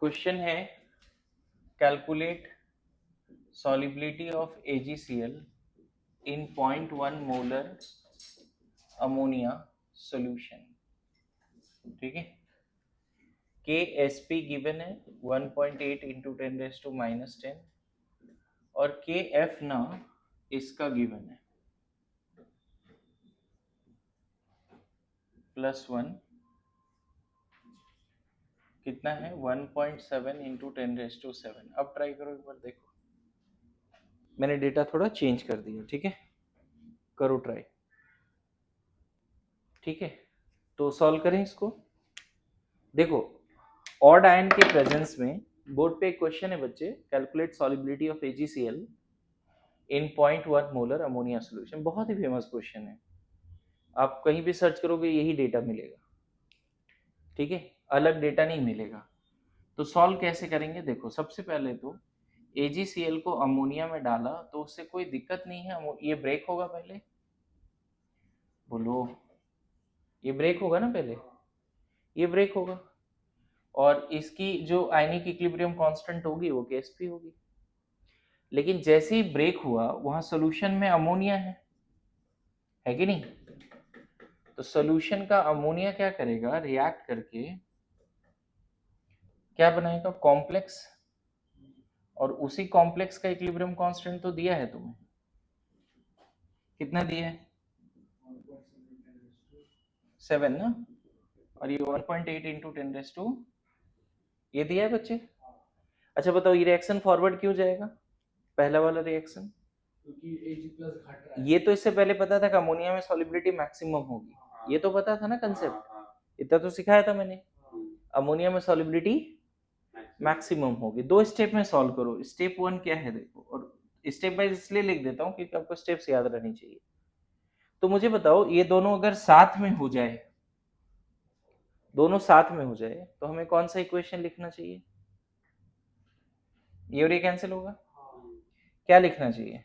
Question है calculate solubility of AgCl in 0.1 molar ammonia solution। ठीक है, KSP गिवन है 1.8 इंटू 10⁻⁻10 और KF ना इसका गिवन है +1 कितना है 1.7 इंटू 10⁻7। अब ट्राई करो एक बार, देखो मैंने डेटा थोड़ा चेंज कर दिया। ठीक है, करो ट्राई। ठीक है, तो सॉल्व करें इसको। देखो ऑड आयन के प्रेजेंस में बोर्ड पे एक क्वेश्चन है बच्चे, calculate solubility of AgCl in 0.1 molar ammonia solution. बहुत ही फेमस क्वेश्चन है, आप कहीं भी सर्च करोगे यही डेटा मिलेगा। ठीक है, अलग डेटा नहीं मिलेगा। तो सॉल्व कैसे करेंगे, देखो सबसे पहले तो AgCl को अमोनिया में डाला तो उससे कोई दिक्कत नहीं है। ये ब्रेक होगा पहले, बोलो ये ब्रेक होगा ना, पहले ये ब्रेक होगा और इसकी जो आयनिक इक्विलिब्रियम कांस्टेंट होगी वो Ksp होगी। लेकिन जैसे ही ब्रेक हुआ वहां सोल्यूशन में अमोनिया है कि नहीं? तो सोल्यूशन का अमोनिया क्या करेगा, रिएक्ट करके क्या बनाएगा, कॉम्प्लेक्स। और उसी कॉम्प्लेक्स का इक्विलिब्रियम कांस्टेंट तो दिया है तुम्हें, कितना दिया है 7 ना, और ये 1.8 इंटू 10⁻, ये दिया है बच्चे। अच्छा बताओ ये रिएक्शन फॉरवर्ड क्यों जाएगा, पहला वाला रिएक्शन? क्योंकि Ag प्लस घट रहा है। ये तो इससे पहले पता था कि अमोनिया में सॉलिबिलिटी मैक्सिमम होगी, ये तो पता था ना कंसेप्ट, इतना तो सिखाया था मैंने। अमोनिया में सॉलिबिलिटी मैक्सिमम होगी। दो स्टेप में सॉल्व करो। स्टेप 1 क्या है देखो, और स्टेप वाइज इसलिए लिख देता हूँ क्योंकि आपको स्टेप्स याद रहनी चाहिए। तो मुझे बताओ ये दोनों अगर साथ में हो जाए, दोनों साथ में हो जाए तो हमें कौन सा इक्वेशन लिखना चाहिए? ये और ये कैंसिल होगा, क्या लिखना चाहिए?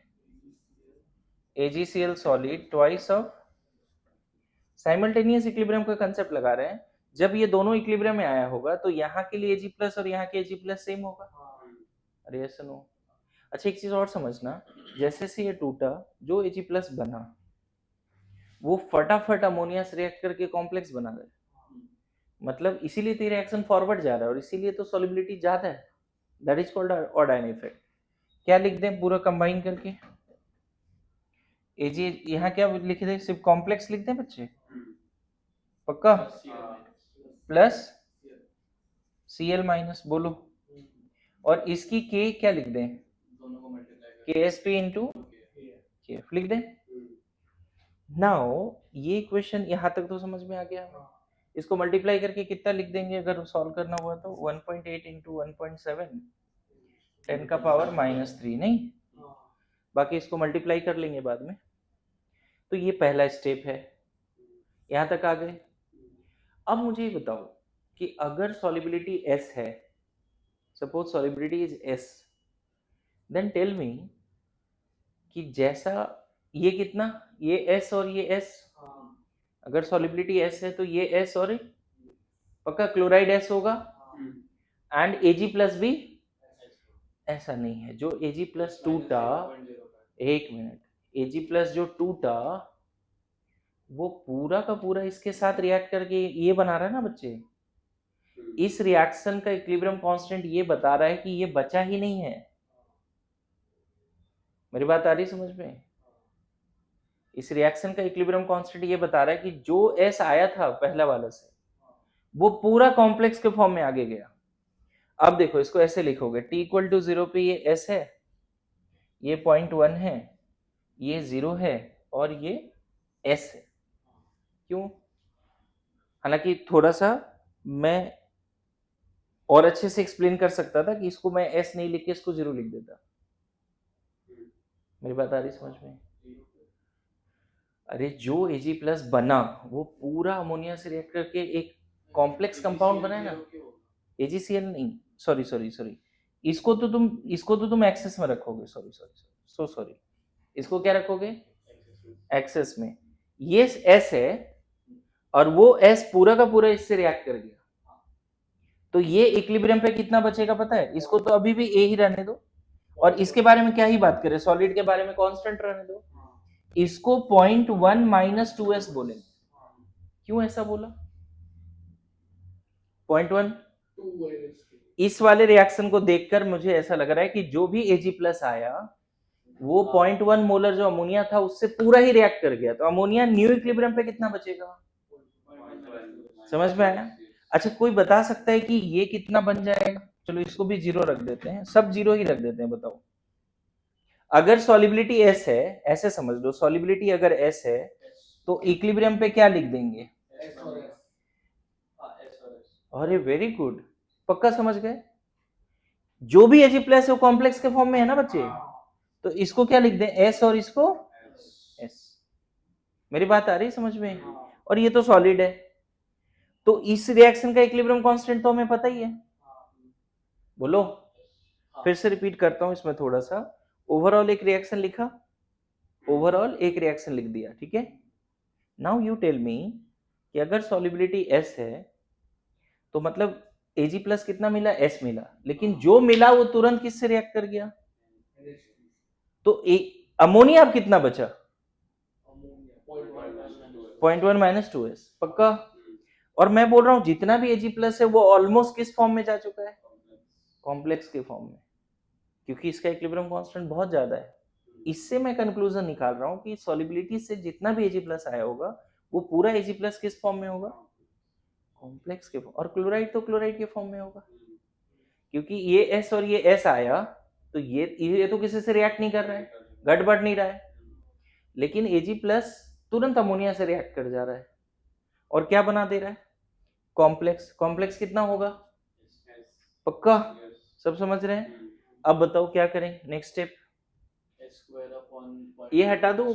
AgCl solid twice of, simultaneous equilibrium का कंसेप्ट लगा रहे हैं। जब ये दोनों इक्विलिब्रियम में आया होगा तो यहाँ के लिए Ag प्लस और यहाँ के Ag प्लस सेम होगा। अरे यस नो। अच्छा एक चीज और समझना, जैसे से ये टूटा जो Ag प्लस बना वो फटाफट अमोनिया से रिएक्ट करके कॉम्प्लेक्स बना दे, मतलब इसीलिए तो रिएक्शन फॉरवर्ड जा रहा है और इसीलिए तो सॉलिबिलिटी ज्यादा है। That is called odd ion effect. क्या लिख दें पूरा कंबाइन करके, Ag यहाँ क्या लिख दें, सिर्फ कॉम्प्लेक्स लिख दें बच्चे, पक्का? प्लस Cl माइनस, बोलो। और इसकी K क्या लिख दें, Ksp इंटू Kf लिख दें। नाउ ये इक्वेशन यहाँ तक तो समझ में आ गया। इसको मल्टीप्लाई करके कितना लिख देंगे अगर सॉल्व करना हुआ तो 1.8 इंटू 1.7 10⁻³ नहीं, बाकी इसको मल्टीप्लाई कर लेंगे बाद में। तो ये पहला स्टेप है, यहाँ तक आ गए। अब मुझे ये बताओ कि अगर सॉलिबिलिटी S है, suppose solubility is S, then tell me कि जैसा ये कितना, ये S और ये S, अगर सॉलिबिलिटी S है तो ये S और पक्का क्लोराइड S होगा, एंड Ag प्लस भी। ऐसा नहीं है, जो Ag प्लस टूटा, एक मिनट, Ag प्लस जो टूटा वो पूरा का पूरा इसके साथ रिएक्ट करके ये बना रहा है ना बच्चे। इस रिएक्शन का इक्विलिब्रियम कांस्टेंट ये बता रहा है कि ये बचा ही नहीं है। मेरी बात आ रही समझ में? इस रिएक्शन का इक्विलिब्रियम कांस्टेंट ये बता रहा है कि जो S आया था पहला वाला से वो पूरा कॉम्प्लेक्स के फॉर्म में आगे गया। अब देखो इसको ऐसे लिखोगे, t इक्वल टू 0 पे ये S है, ये 0.1 है, ये 0 है और ये S है। क्यों? हालांकि थोड़ा सा मैं और अच्छे से एक्सप्लेन कर सकता था कि इसको मैं S नहीं लिख के इसको 0 लिख देता। मेरी बात आ रही समझ में? अरे जो Ag प्लस बना वो पूरा अमोनिया से रिएक्ट करके एक कॉम्प्लेक्स कंपाउंड बना है ना। AgCl नहीं, सॉरी, इसको तो तुम एक्सेस में रखोगे, सॉरी, इसको क्या रखोगे, एक्सेस में। ये S है और वो S पूरा का पूरा इससे रिएक्ट कर गया, तो ये इक्विलिब्रियम पे कितना बचेगा पता है? इसको तो अभी भी ए ही रहने दो, और इसके बारे में क्या ही बात करें, सॉलिड के बारे में कांस्टेंट रहने दो। इसको 0.1 माइनस 2s बोलेंगे। क्यों ऐसा बोला 0.1? इस वाले रिएक्शन को देखकर मुझे ऐसा लग रहा है कि जो भी Ag प्लस आया वो 0.1 मोलर जो अमोनिया था उससे पूरा ही रिएक्ट कर गया, तो अमोनिया न्यू इक्विलिब्रियम पे कितना बचेगा? समझ में आया? अच्छा, कोई बता सकता है कि ये कितना बन जाएगा? चलो इसको भी जीरो रख देते हैं, सब जीरो ही रख देते हैं। बताओ, अगर सॉलिबिलिटी S है, ऐसे समझ लो, सॉलिबिलिटी अगर S है तो इक्विलिब्रियम पे क्या लिख देंगे? अरे वेरी गुड, पक्का समझ गए। जो भी Ag प्लस है वो कॉम्प्लेक्स के फॉर्म में है ना बच्चे, तो इसको क्या लिख दें? S और इसको S। मेरी बात आ रही समझ में? और ये तो सॉलिड है, तो इस रिएक्शन का इक्विलिब्रियम कांस्टेंट तो हमें पता ही है। बोलो, फिर से रिपीट करता हूं इसमें थोड़ा सा। ओवरऑल एक रिएक्शन लिखा, ओवरऑल एक रिएक्शन लिख दिया, ठीक है। नाउ यू टेल मी कि अगर सॉलिबिलिटी S है तो मतलब Ag प्लस कितना मिला? S मिला, लेकिन जो मिला वो तुरंत किससे रिएक्ट कर गया? तो अमोनिया अब कितना बचा? 0.1 माइनस 2s, पक्का। और मैं बोल रहा हूं जितना भी Ag प्लस है वो ऑलमोस्ट किस फॉर्म में जा चुका है? कॉम्प्लेक्स के फॉर्म में, क्योंकि इसका इक्विलिब्रियम कांस्टेंट बहुत ज्यादा है। इससे मैं कंक्लूजन निकाल रहा हूं कि सॉलिबिलिटी से जितना भी Ag प्लस आया होगा वो पूरा Ag प्लस किस फॉर्म में होगा? कॉम्प्लेक्स के फॉर्म। और क्लोराइड तो क्लोराइड के फॉर्म में होगा, क्योंकि ये S और ये S आया तो ये तो किसी से रिएक्ट नहीं कर रहा है, घट बढ़ नहीं रहा है, लेकिन Ag प्लस तुरंत अमोनिया से रिएक्ट कर जा रहा है और क्या बना दे रहा है? कॉम्प्लेक्स। कॉम्प्लेक्स कितना होगा? पक्का सब समझ रहे हैं? अब बताओ क्या करें नेक्स्ट स्टेप? ये हटा दो,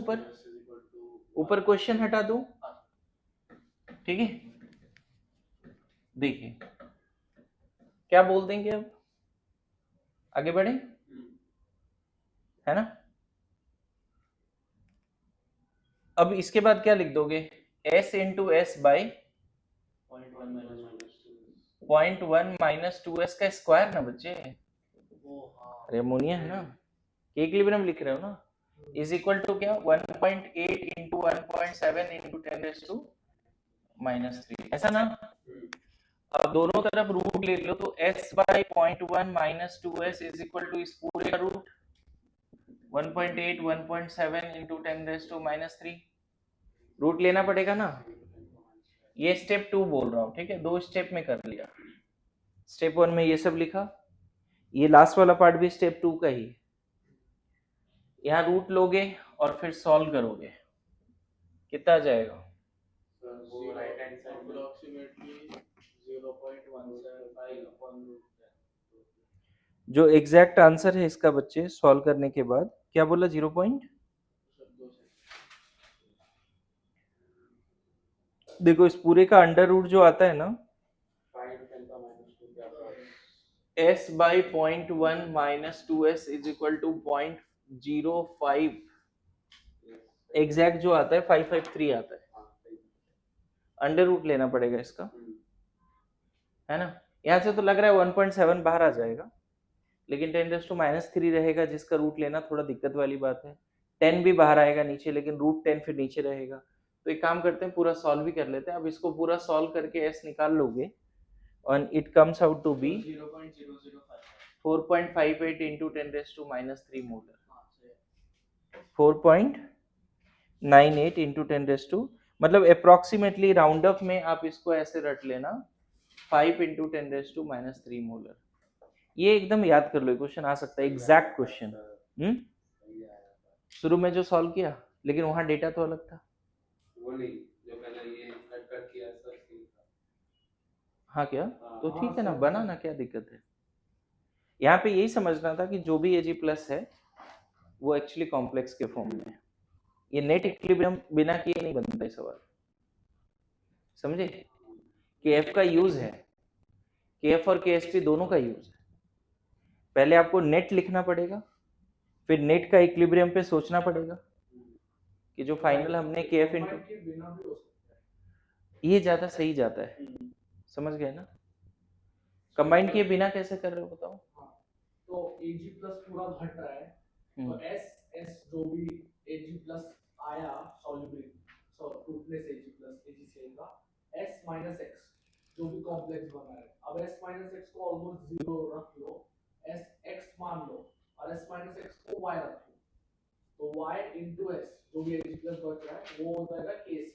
ऊपर क्वेश्चन हटा दो, ठीक है। देखिए क्या बोल देंगे, अब आगे बढ़े, है ना। अब इसके बाद क्या लिख दोगे? S into S by 0.1 minus 2s का स्क्वायर ना बच्चे। अरे अमोनिया है ना, के इक्विलिब्रियम लिख रहे हो ना, इज इक्वल टू क्या? 1.8 इंटू 1.7 इंटू 10⁻⁻3, ऐसा ना। अब दोनों तरफ रूट ले लो तो s by 0.1 minus 2s is equal to इस पूरे का रूट 1.8 1.7 इंटू 10⁻⁻3, रूट लेना पड़ेगा ना। ये स्टेप 2 बोल रहा हूँ, ठीक है, 2 स्टेप में कर लिया। स्टेप 1 में ये सब लिखा, ये लास्ट वाला पार्ट भी स्टेप 2 का ही। यहाँ रूट लोगे और फिर सॉल्व करोगे, कितना आ जाएगा? जो एग्जैक्ट आंसर है इसका बच्चे सॉल्व करने के बाद क्या बोला? 0 पॉइंट, देखो इस पूरे का अंडर रूट जो आता है ना, s by 0.1 minus 2s is equal to 0.05, exact जो आता है 553 आता है, अंडर रूट लेना पड़ेगा इसका, है ना। यहाँ से तो लग रहा है 1.7 बाहर आ जाएगा, लेकिन 10⁻³ रहेगा जिसका रूट लेना थोड़ा दिक्कत वाली बात है। 10 भी बाहर आएगा नीचे, लेकिन रूट 10 फिर नीचे रहेगा। तो एक काम करते हैं, पूरा सॉल्व भी कर लेते हैं। अब इसको पूरा सॉल्व करके s निकाल लोगे और it comes out to be 4.58 into 10⁻³ मोलर, 4.98 इंटू 10⁻, मतलब अप्रोक्सीमेटली राउंड अप में आप इसको ऐसे रट लेना 5 इंटू 10⁻³ मोलर। ये एकदम याद कर लो, क्वेश्चन आ सकता है, एग्जैक्ट क्वेश्चन। शुरू में जो सॉल्व किया, लेकिन वहां डेटा तो अलग था, वो नहीं जो पहले ये कट किया सर। हाँ क्या? तो ठीक है ना, बना ना, क्या दिक्कत है। यहाँ पे यही समझना था कि जो भी Ag प्लस है वो एक्चुअली कॉम्प्लेक्स के फॉर्म में है। ये नेट इक्विलिब्रियम बिना किए नहीं बनता है सवाल, समझे। KF का यूज है, KF और KSP दोनों का यूज है। पहले आपको नेट लिखना पड़ेगा, फिर नेट का इक्विलिब्रियम पे सोचना पड़ेगा कि जो फाइनल हमने KF इंटू, ये ज्यादा सही जाता है, समझ गए ना। कंबाइन किए बिना कैसे कर रहे हो बताओ। हाँ, तो Ag प्लस पूरा घट रहा है, तो S जो भी Ag प्लस आया सॉल्युबिलिटी टूटने से Ag प्लस AgCl का S माइनस एक्स जो भी कॉम्प्लेक्स बना है, अब S माइनस एक्स को ऑलमोस्ट जीरो रख लो, S x मान लो और S माइनस एक्स को y रख लो, तो y इंटू एस जो भी Ag प्लस बच रहा है वो हो जाएगा केस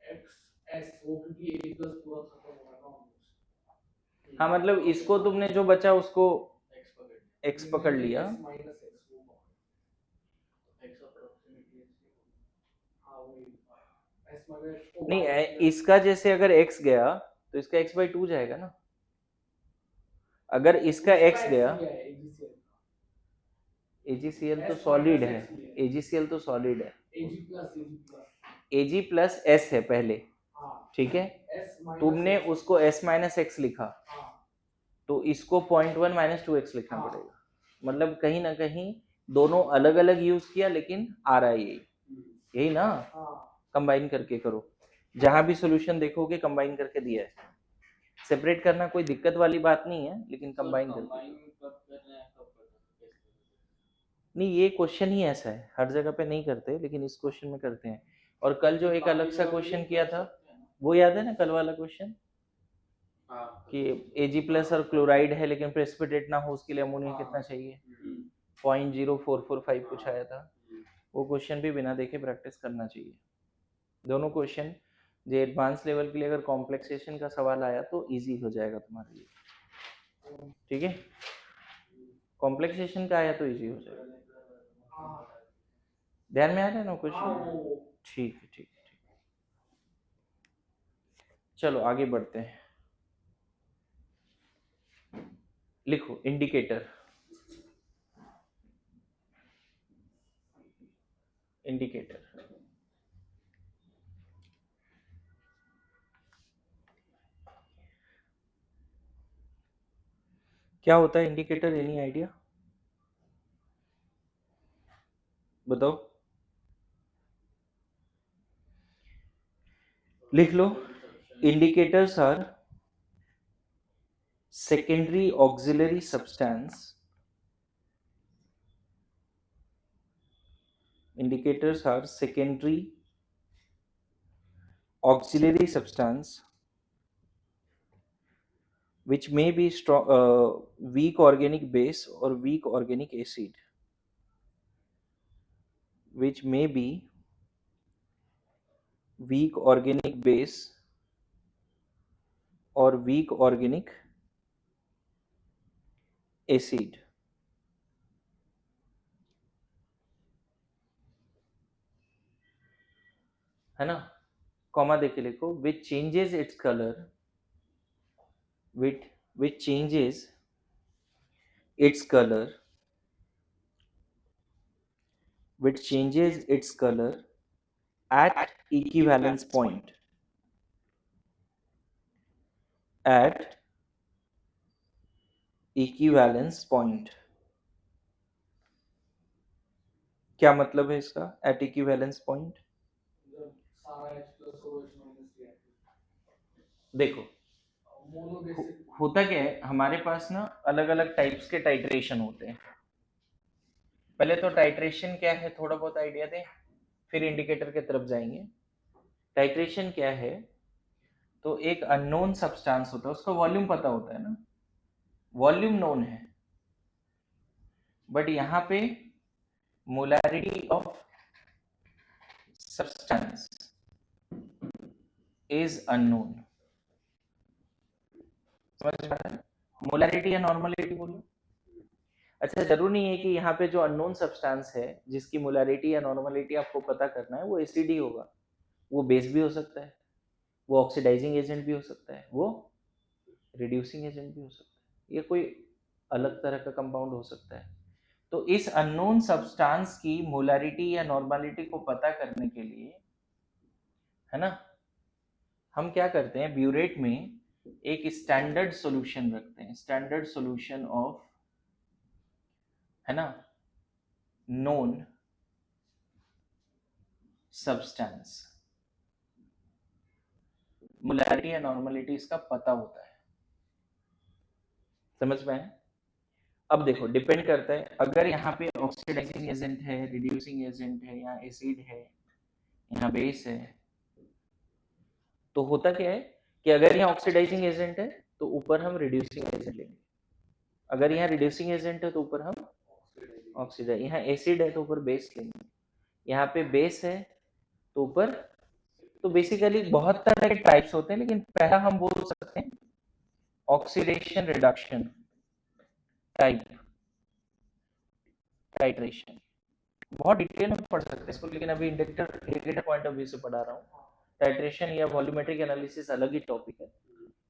एक्स एस, वो क्योंकि Ag प्लस पूरा खत्म हो रहा है ना। हाँ मतलब इसको तुमने जो बचा उसको x पकड़ लिया। नहीं इसका जैसे अगर x गया तो इसका x बाई 2 जाएगा ना, अगर इसका x गया। AgCl तो सॉलिड है, AgCl तो सॉलिड है, Ag प्लस S है पहले, ठीक है, तुमने उसको S माइनस एक्स लिखा, तो इसको 0.1 माइनस 2x लिखना पड़ेगा, मतलब कहीं ना कहीं दोनों अलग अलग यूज किया लेकिन आ रहा है यही ना। कंबाइन करके करो, जहां भी सॉल्यूशन देखोगे कंबाइन करके दिया है, सेपरेट करना कोई दिक्कत वाली बात नहीं है, लेकिन कंबाइन करके नहीं, ये क्वेश्चन ही ऐसा है, हर जगह पे नहीं करते लेकिन इस क्वेश्चन में करते हैं। और कल जो एक अलग सा क्वेश्चन किया था वो याद है ना, कल वाला क्वेश्चन कि Ag प्लस और क्लोराइड है लेकिन प्रेसिपिटेट ना हो, उसके लिए अमोनिया कितना चाहिए, 0.0445 कुछ आया था। वो क्वेश्चन भी बिना देखे प्रैक्टिस करना चाहिए। दोनों क्वेश्चन जो एडवांस लेवल के लिए अगर कॉम्प्लेक्सेशन का सवाल आया तो इजी हो जाएगा तुम्हारे लिए, ठीक है, कॉम्प्लेक्सेशन का आया तो इजी हो जाएगा। ध्यान में आ रहा है ना क्वेश्चन, ठीक है ठीक है ठीक। चलो आगे बढ़ते हैं, लिखो इंडिकेटर। इंडिकेटर क्या होता है? इंडिकेटर एनी आइडिया बताओ, लिख लो। Indicators are secondary auxiliary substance. Indicators are secondary auxiliary substance which may be strong, weak organic base or weak organic acid, which may be weak organic base or weak organic acid, है ना, comma देके लिखो, which changes its color, which changes its color, which changes its color at equivalence point, at equivalence point। क्या मतलब है इसका eight equivalence point? देखो होता क्या है, हमारे पास ना अलग अलग टाइप्स के टाइट्रेशन होते हैं। पहले तो टाइट्रेशन क्या है थोड़ा बहुत आइडिया दें, फिर इंडिकेटर की तरफ जाएंगे। टाइट्रेशन क्या है, तो एक अननोन सब्सटेंस होता है, उसका वॉल्यूम पता होता है ना, वॉल्यूम नोन है, बट यहाँ पे molarity of substance is unknown. समझ में आ रहा है? मोलैरिटी या नॉर्मलिटी बोलो। अच्छा जरूरी नहीं है कि यहाँ पे जो अननोन सब्सटेंस है जिसकी मोलैरिटी या नॉर्मलिटी आपको पता करना है वो एसिड ही होगा, वो बेस भी हो सकता है, वो ऑक्सीडाइजिंग एजेंट भी हो सकता है, वो रिड्यूसिंग एजेंट भी हो सकता है, ये कोई अलग तरह का कंपाउंड हो सकता है। तो इस अननोन सब्सटेंस की मोलैरिटी या नॉर्मलिटी को पता करने के लिए, है ना, हम क्या करते हैं, ब्यूरेट में एक स्टैंडर्ड सॉल्यूशन रखते हैं, स्टैंडर्ड सॉल्यूशन ऑफ, है ना, नोन सब्सटेंस। मोलैरिटी या नॉर्मलिटी इसका पता होता है। समझ में आया? अब देखो डिपेंड करता है, अगर यहाँ पे ऑक्सीडाइजिंग एजेंट है, रिड्यूसिंग एजेंट है, यहाँ एसिड है, यहाँ बेस है, तो होता क्या है कि अगर यहाँ ऑक्सीडाइजिंग एजेंट है तो ऊपर हम रिड्यूसिंग एजेंट लेंगे, अगर यहाँ रिड्यूसिंग एजेंट है तो ऊपर हम ऑक्सीडाइज, यहाँ एसिड है तो ऊपर बेस लेंगे, यहाँ पे बेस है तो ऊपर, तो बेसिकली बहुत तरह के टाइप्स होते हैं, लेकिन पहला हम बोल सकते हैं ऑक्सीडेशन रिडक्शन टाइप टाइट्रेशन। बहुत डिटेल में पढ़ सकते हैं इसको, लेकिन अभी इंडिकेटर पॉइंट ऑफ व्यू से पढ़ा रहा हूँ। टाइट्रेशन या वॉल्यूमेट्रिक एनालिसिस अलग ही टॉपिक है,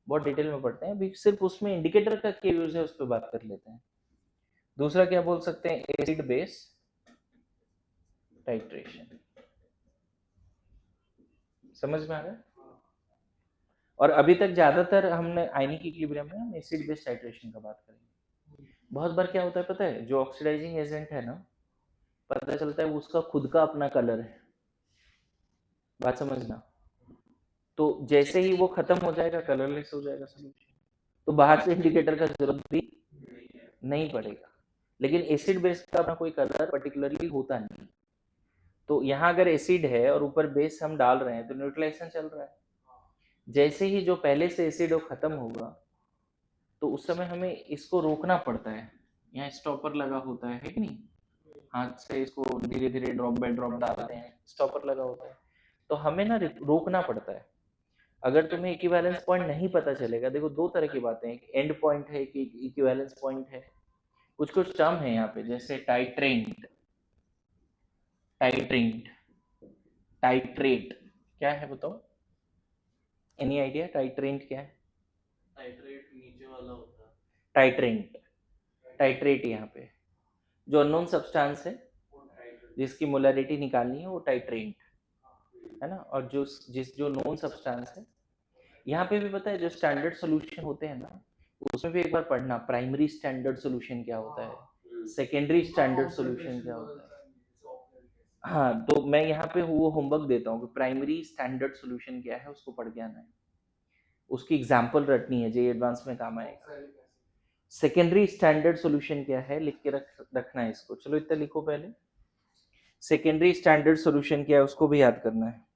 बहुत डिटेल में पढ़ते हैं, अभी सिर्फ उसमें इंडिकेटर का क्या यूज है उस पर बात कर लेते हैं। दूसरा क्या बोल सकते हैं, एसिड बेस टाइट्रेशन। समझ में आ रहा है? और अभी तक ज्यादातर हमने आयनिक इक्विलिब्रियम में हम एसिड बेस टाइट्रेशन का बात करेंगे। बहुत बार क्या होता है पता है, जो ऑक्सीडाइजिंग एजेंट है ना, पता चलता है उसका खुद का अपना कलर है, बात समझना। तो जैसे ही वो खत्म हो जाएगा कलरलेस हो जाएगा सोल्यूशन, तो बाहर से इंडिकेटर का जरूरत भी नहीं पड़ेगा। लेकिन एसिड बेस का अपना कोई कलर पर्टिकुलरली होता नहीं, तो यहाँ अगर एसिड है और ऊपर बेस हम डाल रहे हैं तो न्यूट्रलाइजेशन चल रहा है, जैसे ही जो पहले से एसिड वो खत्म होगा तो उस समय हमें इसको रोकना पड़ता है, यहाँ स्टॉपर लगा होता है कि नहीं, हाथ से इसको धीरे धीरे ड्रॉप बाय ड्रॉप डालते हैं, स्टॉपर लगा होता है, तो हमें ना रोकना पड़ता है। अगर तुम्हें इक्विवेलेंस पॉइंट नहीं पता चलेगा, देखो दो तरह की बातें हैं, एक एंड पॉइंट है, कि इक्विवेलेंस पॉइंट है, कुछ कुछ टर्म है यहाँ पे जैसे टाइट्रेंट, टाइट्रेंट, टाइट्रेट, क्या है बताओ, एनी आइडिया टाइट्रेंट क्या है? टाइट्रेट नीचे वाला होता है, टाइट्रेंट, टाइट्रेट यहाँ पे जो अननोन सब्सटेंस है जिसकी मोलरिटी निकालनी है वो टाइट्रेंट है ना, और जो नोन सब्सटेंस है, यहाँ पे भी पता है जो स्टैंडर्ड सोल्यूशन होते हैं ना, उसमें भी एक बार पढ़ना प्राइमरी स्टैंडर्ड सोल्यूशन क्या होता है, सेकेंडरी स्टैंडर्ड सोल्यूशन क्या होता है। हाँ, तो मैं यहाँ पे वो होमवर्क देता हूँ कि प्राइमरी स्टैंडर्ड सोल्यूशन क्या है उसको पढ़ के आना है, उसकी एग्जाम्पल रटनी है, जो एडवांस में काम आएगा। सेकेंडरी स्टैंडर्ड सोल्यूशन क्या है लिख के रखना है इसको, चलो इतना लिखो पहले, सेकेंडरी स्टैंडर्ड सोल्यूशन क्या है उसको भी याद करना है।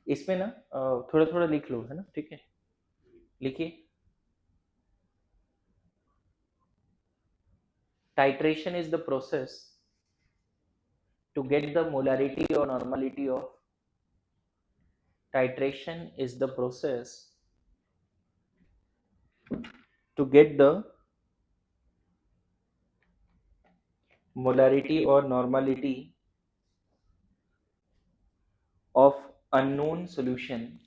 इसमें ना थोड़ा थोड़ा लिख लो, है ना, ठीक है, लिखिए। Titration is the process to get the molarity or normality of, titration is the process to get the molarity or normality of unknown solution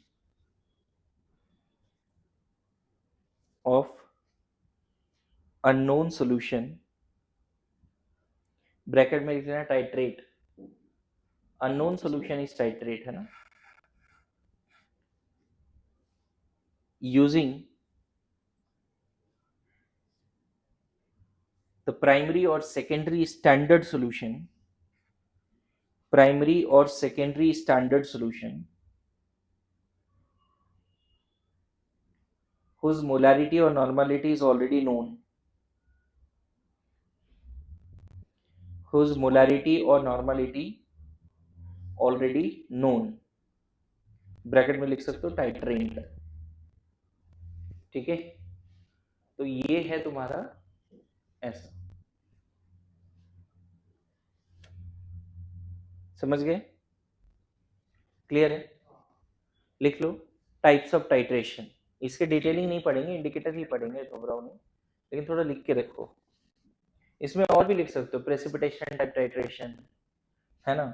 of unknown solution, bracket में लिख देना titrate, unknown solution is titrate, है ना, using the primary or secondary standard solution, primary or secondary standard solution whose molarity or normality is already known, whose molarity or normality already known, bracket में लिख सकते हो titrant, ठीक है, तो ये है तुम्हारा ऐसा, समझ गए? क्लियर है? लिख लो टाइप्स ऑफ टाइट्रेशन, इसके डिटेलिंग नहीं पढ़ेंगे, इंडिकेटर ही पढ़ेंगे, घबराओ नहीं, लेकिन थोड़ा लिख के रखो। इसमें और भी लिख सकते हो, प्रेसिपिटेशन टाइप टाइट्रेशन है ना,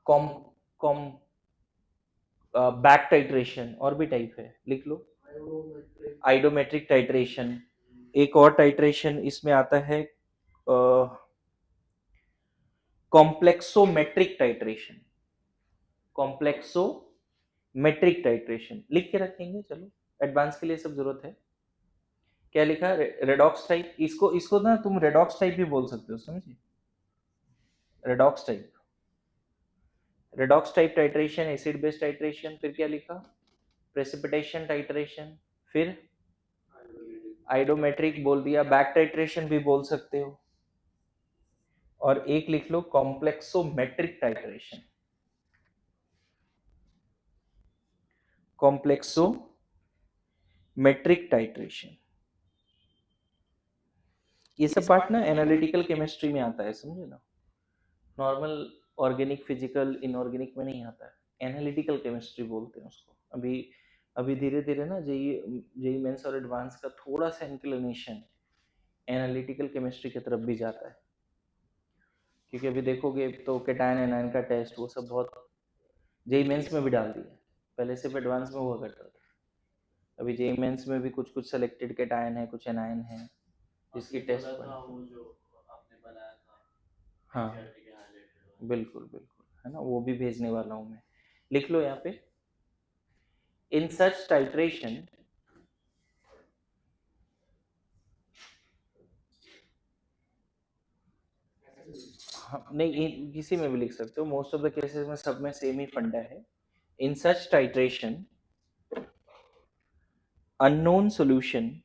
कॉम कॉम बैक टाइट्रेशन, और भी टाइप है, लिख लो। आइडोमेट्रिक टाइट्रेशन, एक और टाइट्रेशन इसमें आता है कॉम्प्लेक्सोमेट्रिक टाइट्रेशन, कॉम्प्लेक्सोमेट्रिक टाइट्रेशन लिख के रखेंगे, चलो एडवांस के लिए सब जरूरत है। क्या लिखा? रेडॉक्स टाइप, इसको इसको ना तुम रेडॉक्स टाइप भी बोल सकते हो, समझिए, redox type, redox type titration, acid base titration, फिर क्या लिखा? प्रेसिपिटेशन टाइट्रेशन, फिर आइडोमेट्रिक बोल दिया, बैक टाइट्रेशन भी बोल सकते हो, और एक लिख लो कॉम्प्लेक्सोमेट्रिक टाइट्रेशन, कॉम्प्लेक्सोमेट्रिक टाइट्रेशन। ये सब पार्ट ना एनालिटिकल केमिस्ट्री में आता है, समझे ना, नॉर्मल ऑर्गेनिक फिजिकल इनऑर्गेनिक में नहीं आता है, एनालिटिकल केमिस्ट्री बोलते हैं उसको। अभी अभी धीरे धीरे ना जेई मेंस और एडवांस का थोड़ा सा इंक्लिनेशन एनालिटिकल केमिस्ट्री की तरफ भी जाता है, क्योंकि अभी देखोगे तो कैटायन एनायन का टेस्ट वो सब बहुत जेई मेंस में भी डाल दिया, पहले सिर्फ एडवांस में हुआ करता था, अभी जेई मेंस में भी कुछ कुछ सेलेक्टेड कैटायन है, कुछ एनायन है जिसकी टेस्ट था वो जो आपने बनाया था, हाँ NCERT के highlighted वाला। बिल्कुल बिल्कुल, है ना, वो भी भेजने वाला हूँ मैं, लिख लो यहाँ पे। इन सच टाइट्रेशन नहीं, किसी में भी लिख सकते हो, मोस्ट ऑफ द केसेस में सब में सेम ही फंडा है। इन सच titration unknown solution,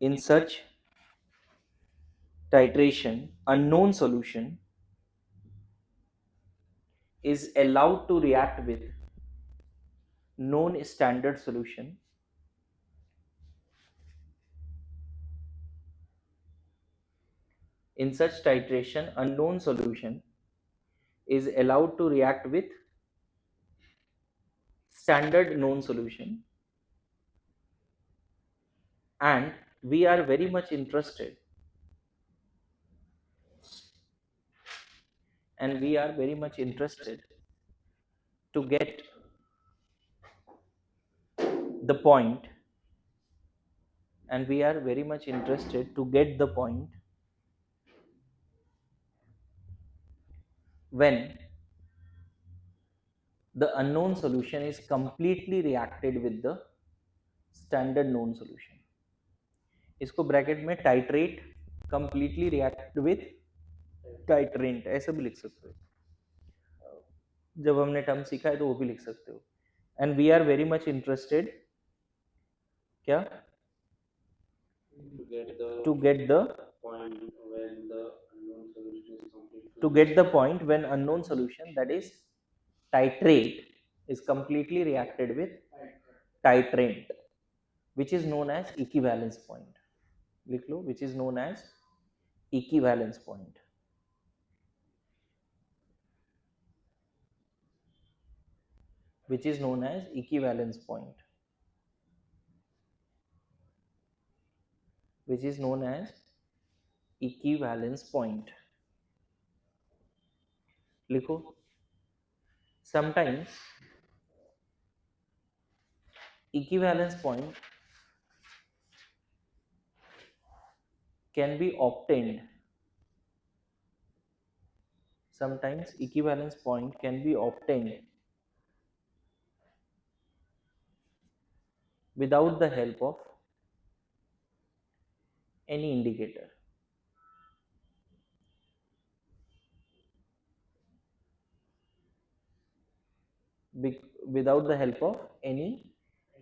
in such titration unknown solution is allowed to react with known standard solution in such titration unknown solution is allowed to react with standard known solution, and we are very much interested to get the point, and we are very much interested to get the point when the unknown solution is completely reacted with the standard known solution. इसको bracket में titrate completely react with titrant ऐसा भी लिख सकते हो, जब हमने term सीखा है तो वो भी लिख सकते हो। And we are very much interested, क्या? To get the point when unknown solution, that is titrate, is completely reacted with titrant, which is known as equivalence point, लिख लो, which is known as equivalence point, which is known as equivalence point, which is known as equivalence point, लिखो। sometimes equivalence point can be obtained, sometimes equivalence point can be obtained without the help of any indicator, without the help of any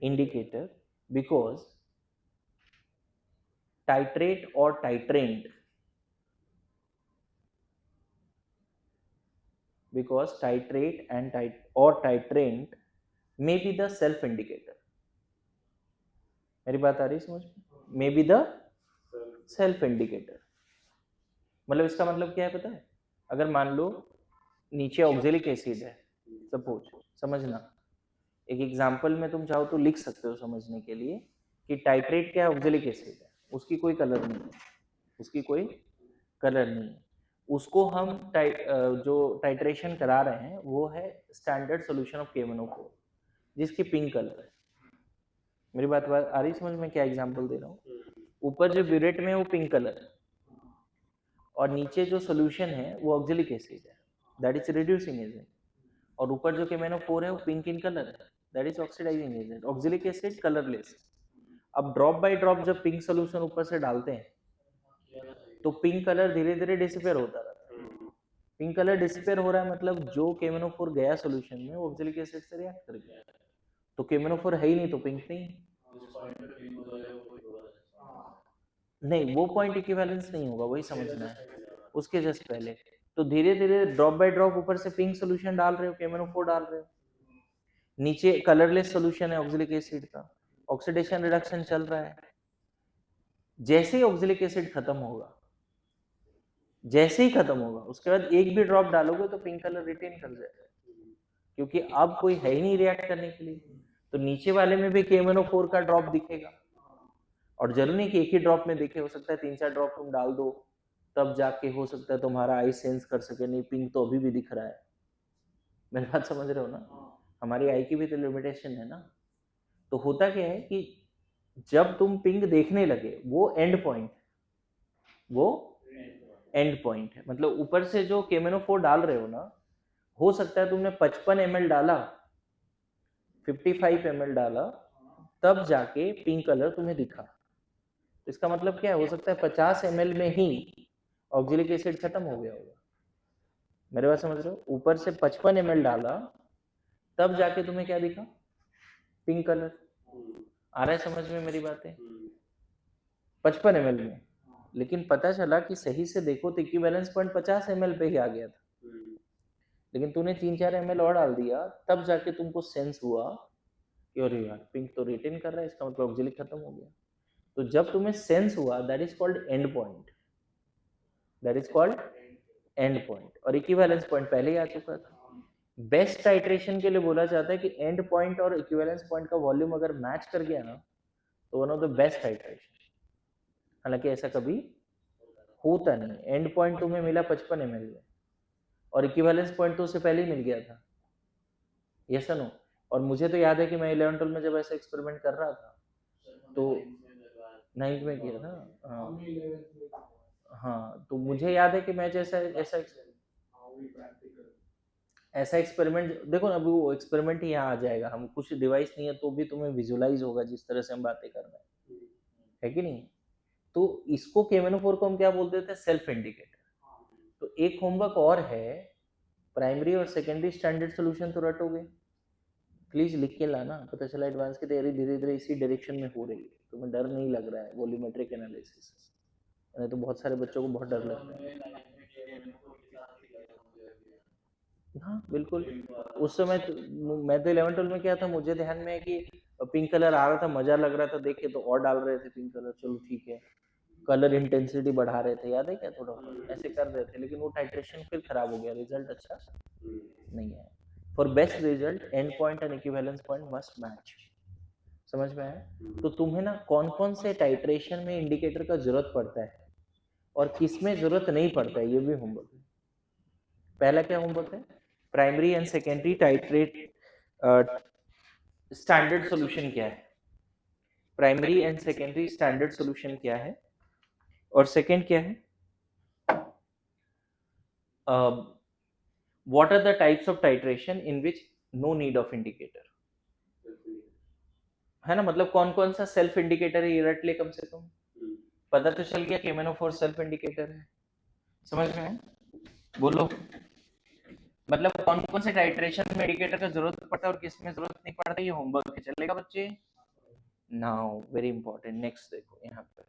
indicator, because titrate or titrant, because titrate and or titrant may be the self indicator. मेरी बात आ रही समझ में? May be the self indicator, मतलब इसका मतलब क्या है पता है? अगर मान लो नीचे ऑक्जेलिक एसिड है, सपोज, समझना, एक एग्जांपल में तुम चाहो तो लिख सकते हो समझने के लिए कि टाइट्रेट क्या है, ऑक्जेलिक एसिड है, उसकी कोई कलर नहीं है, उसकी कोई कलर नहीं है, उसको हम जो टाइट्रेशन करा रहे हैं वो है स्टैंडर्ड सॉल्यूशन ऑफ KMnO4 जिसकी पिंक कलर है। मेरी बात आ रही समझ में? क्या एग्जांपल दे रहा हूँ? ऊपर जो ब्यूरेट में है वो पिंक कलर है और नीचे जो सॉल्यूशन है वो ऑक्जेलिक एसिड है, दैट इज रिड्यूसिंग एजेंट, और ऊपर जो KMnO4 है वो पिंक इन कलर है, that is oxidising agent. Oxalic acid colourless. अब ड्रॉप बाय ड्रॉप जब पिंक सॉल्यूशन ऊपर से डालते हैं तो पिंक कलर धीरे धीरे डिसअपीयर होता रहता है। पिंक कलर डिसअपीयर हो रहा है मतलब जो KMnO4 गया सॉल्यूशन में वो ऑक्जेलिक एसिड से रिएक्ट कर गया, तो KMnO4 है ही नहीं तो पिंक नहीं। नहीं, वो पॉइंट इक्विवेलेंस नहीं होगा, वही समझना है। उसके जस्ट पहले तो धीरे धीरे ड्रॉप बाय ड्रॉप ऊपर से पिंक सॉल्यूशन डाल रहे हो, KMnO4 डाल रहे हो, नीचे कलरलेस सॉल्यूशन है ऑक्जेलिक एसिड का, ऑक्सीडेशन रिडक्शन चल रहा है। जैसे ही ऑक्जेलिक एसिड खत्म होगा, जैसे ही खत्म होगा उसके बाद एक भी ड्रॉप डालोगे तो पिंक कलर रिटेन कर जाएगा, क्योंकि अब कोई है ही नहीं रिएक्ट करने के लिए, तो नीचे वाले में भी KMnO4 का ड्रॉप दिखेगा। और जरूरी नहीं कि एक ही ड्रॉप में दिखे, हो सकता है 3-4 ड्रॉप तुम डाल दो तब जाके हो सकता है तुम्हारा आई सेंस कर सके, नहीं पिंक तो अभी भी दिख रहा है। मेरी बात समझ रहे हो ना? हमारी आई की भी तो लिमिटेशन है ना। तो होता क्या है कि जब तुम पिंक देखने लगे वो एंड पॉइंट, वो एंड पॉइंट है, मतलब ऊपर से जो KMnO4 डाल रहे हो ना, हो सकता है तुमने 55 ml डाला, 55 ml डाला, तब जाके पिंक कलर तुम्हें दिखा। तो इसका मतलब क्या है? हो सकता है 50 ml में ही ऑक्जेलिक एसिड खत्म हो गया होगा। मेरे बात समझ रहे हो? ऊपर से 55 ml डाला तब जाके तुम्हें क्या दिखा? Pink colour. आ रहा है समझ में मेरी बातें? 55 ml में, लेकिन पता चला कि सही से देखो तो इक्विवेलेंस पॉइंट 50 ml पे ही आ गया था, लेकिन तूने 3-4 ml और डाल दिया तब जाके तुमको सेंस हुआ कि अरे यार पिंक तो रिटेन कर रहा है, इसका मतलब ऑक्जेलिक खत्म हो गया। तो जब तुम्हें सेंस हुआ, that is called and point, that is called and point, और इक्विवेलेंस पॉइंट पहले ही आ चुका था। बेस्ट टाइट्रेशन के लिए बोला जाता है कि एंड पॉइंट और इक्विवेलेंस पॉइंट का वॉल्यूम अगर मैच कर गया ना तो one of the best titration. हालांकि ऐसा कभी होता नहीं, एंड पॉइंट तुम्हें मिला 55 ml में और इक्विवेलेंस पॉइंट तो उससे पहले ही मिल गया था, यस नो? और मुझे तो याद है कि मैं 11th-12 में जब ऐसा एक्सपेरिमेंट कर रहा था तो 9th में किया था। हाँ, तो मुझे याद है कि मैं जैसा ऐसा एक्सपेरिमेंट, देखो ना अभी वो एक्सपेरिमेंट ही यहाँ आ जाएगा, हम कुछ डिवाइस नहीं है तो भी तुम्हें विजुलाइज होगा जिस तरह से हम बातें कर रहे हैं, है कि नहीं? तो इसको KMnO4 को हम क्या बोलते थे? Self indicator. तो एक होमवर्क और है, प्राइमरी और सेकेंडरी स्टैंडर्ड सॉल्यूशन तो रटोगे, प्लीज लिख के लाना। पता चला एडवांस की तैयारी धीरे धीरे इसी डायरेक्शन में हो रही है, तुम्हें डर नहीं लग रहा है वॉल्यूमेट्रिक एनालिसिस? नहीं तो बहुत सारे बच्चों को बहुत डर लगता है। हाँ बिल्कुल, उस समय तो मैं तो 11-12 में क्या था, मुझे ध्यान में है कि पिंक कलर आ रहा था, मजा लग रहा था देख के, तो और डाल रहे थे पिंक कलर, चलो ठीक है, कलर इंटेंसिटी बढ़ा रहे थे, याद है क्या? थोड़ा ऐसे कर रहे थे, लेकिन वो टाइट्रेशन फिर खराब हो गया, रिजल्ट अच्छा नहीं है। For best result and point and equivalence point must match. समझ में आया? तो तुम्हें ना कौन कौन से टाइट्रेशन में इंडिकेटर का जरूरत पड़ता है और किस में जरूरत नहीं पड़ता है, ये भी होमवर्क है। पहला क्या होमवर्क है? Primary and secondary titrate standard solution क्या है, primary and secondary standard solution क्या है, और सेकेंड क्या है, what are the types of titration in which no need of indicator, है ना? मतलब कौन कौन सा सेल्फ इंडिकेटर है ये रट ले कम से कम, पता तो चल गया KMnO4 सेल्फ इंडिकेटर है। समझ में है? बोलो, मतलब कौन कौन से टाइट्रेशन में इंडिकेटर का जरूरत पड़ता है और किस में जरूरत नहीं पड़ता, ये होमवर्क है, चलेगा बच्चे? नाउ वेरी इंपॉर्टेंट, नेक्स्ट देखो यहाँ पर,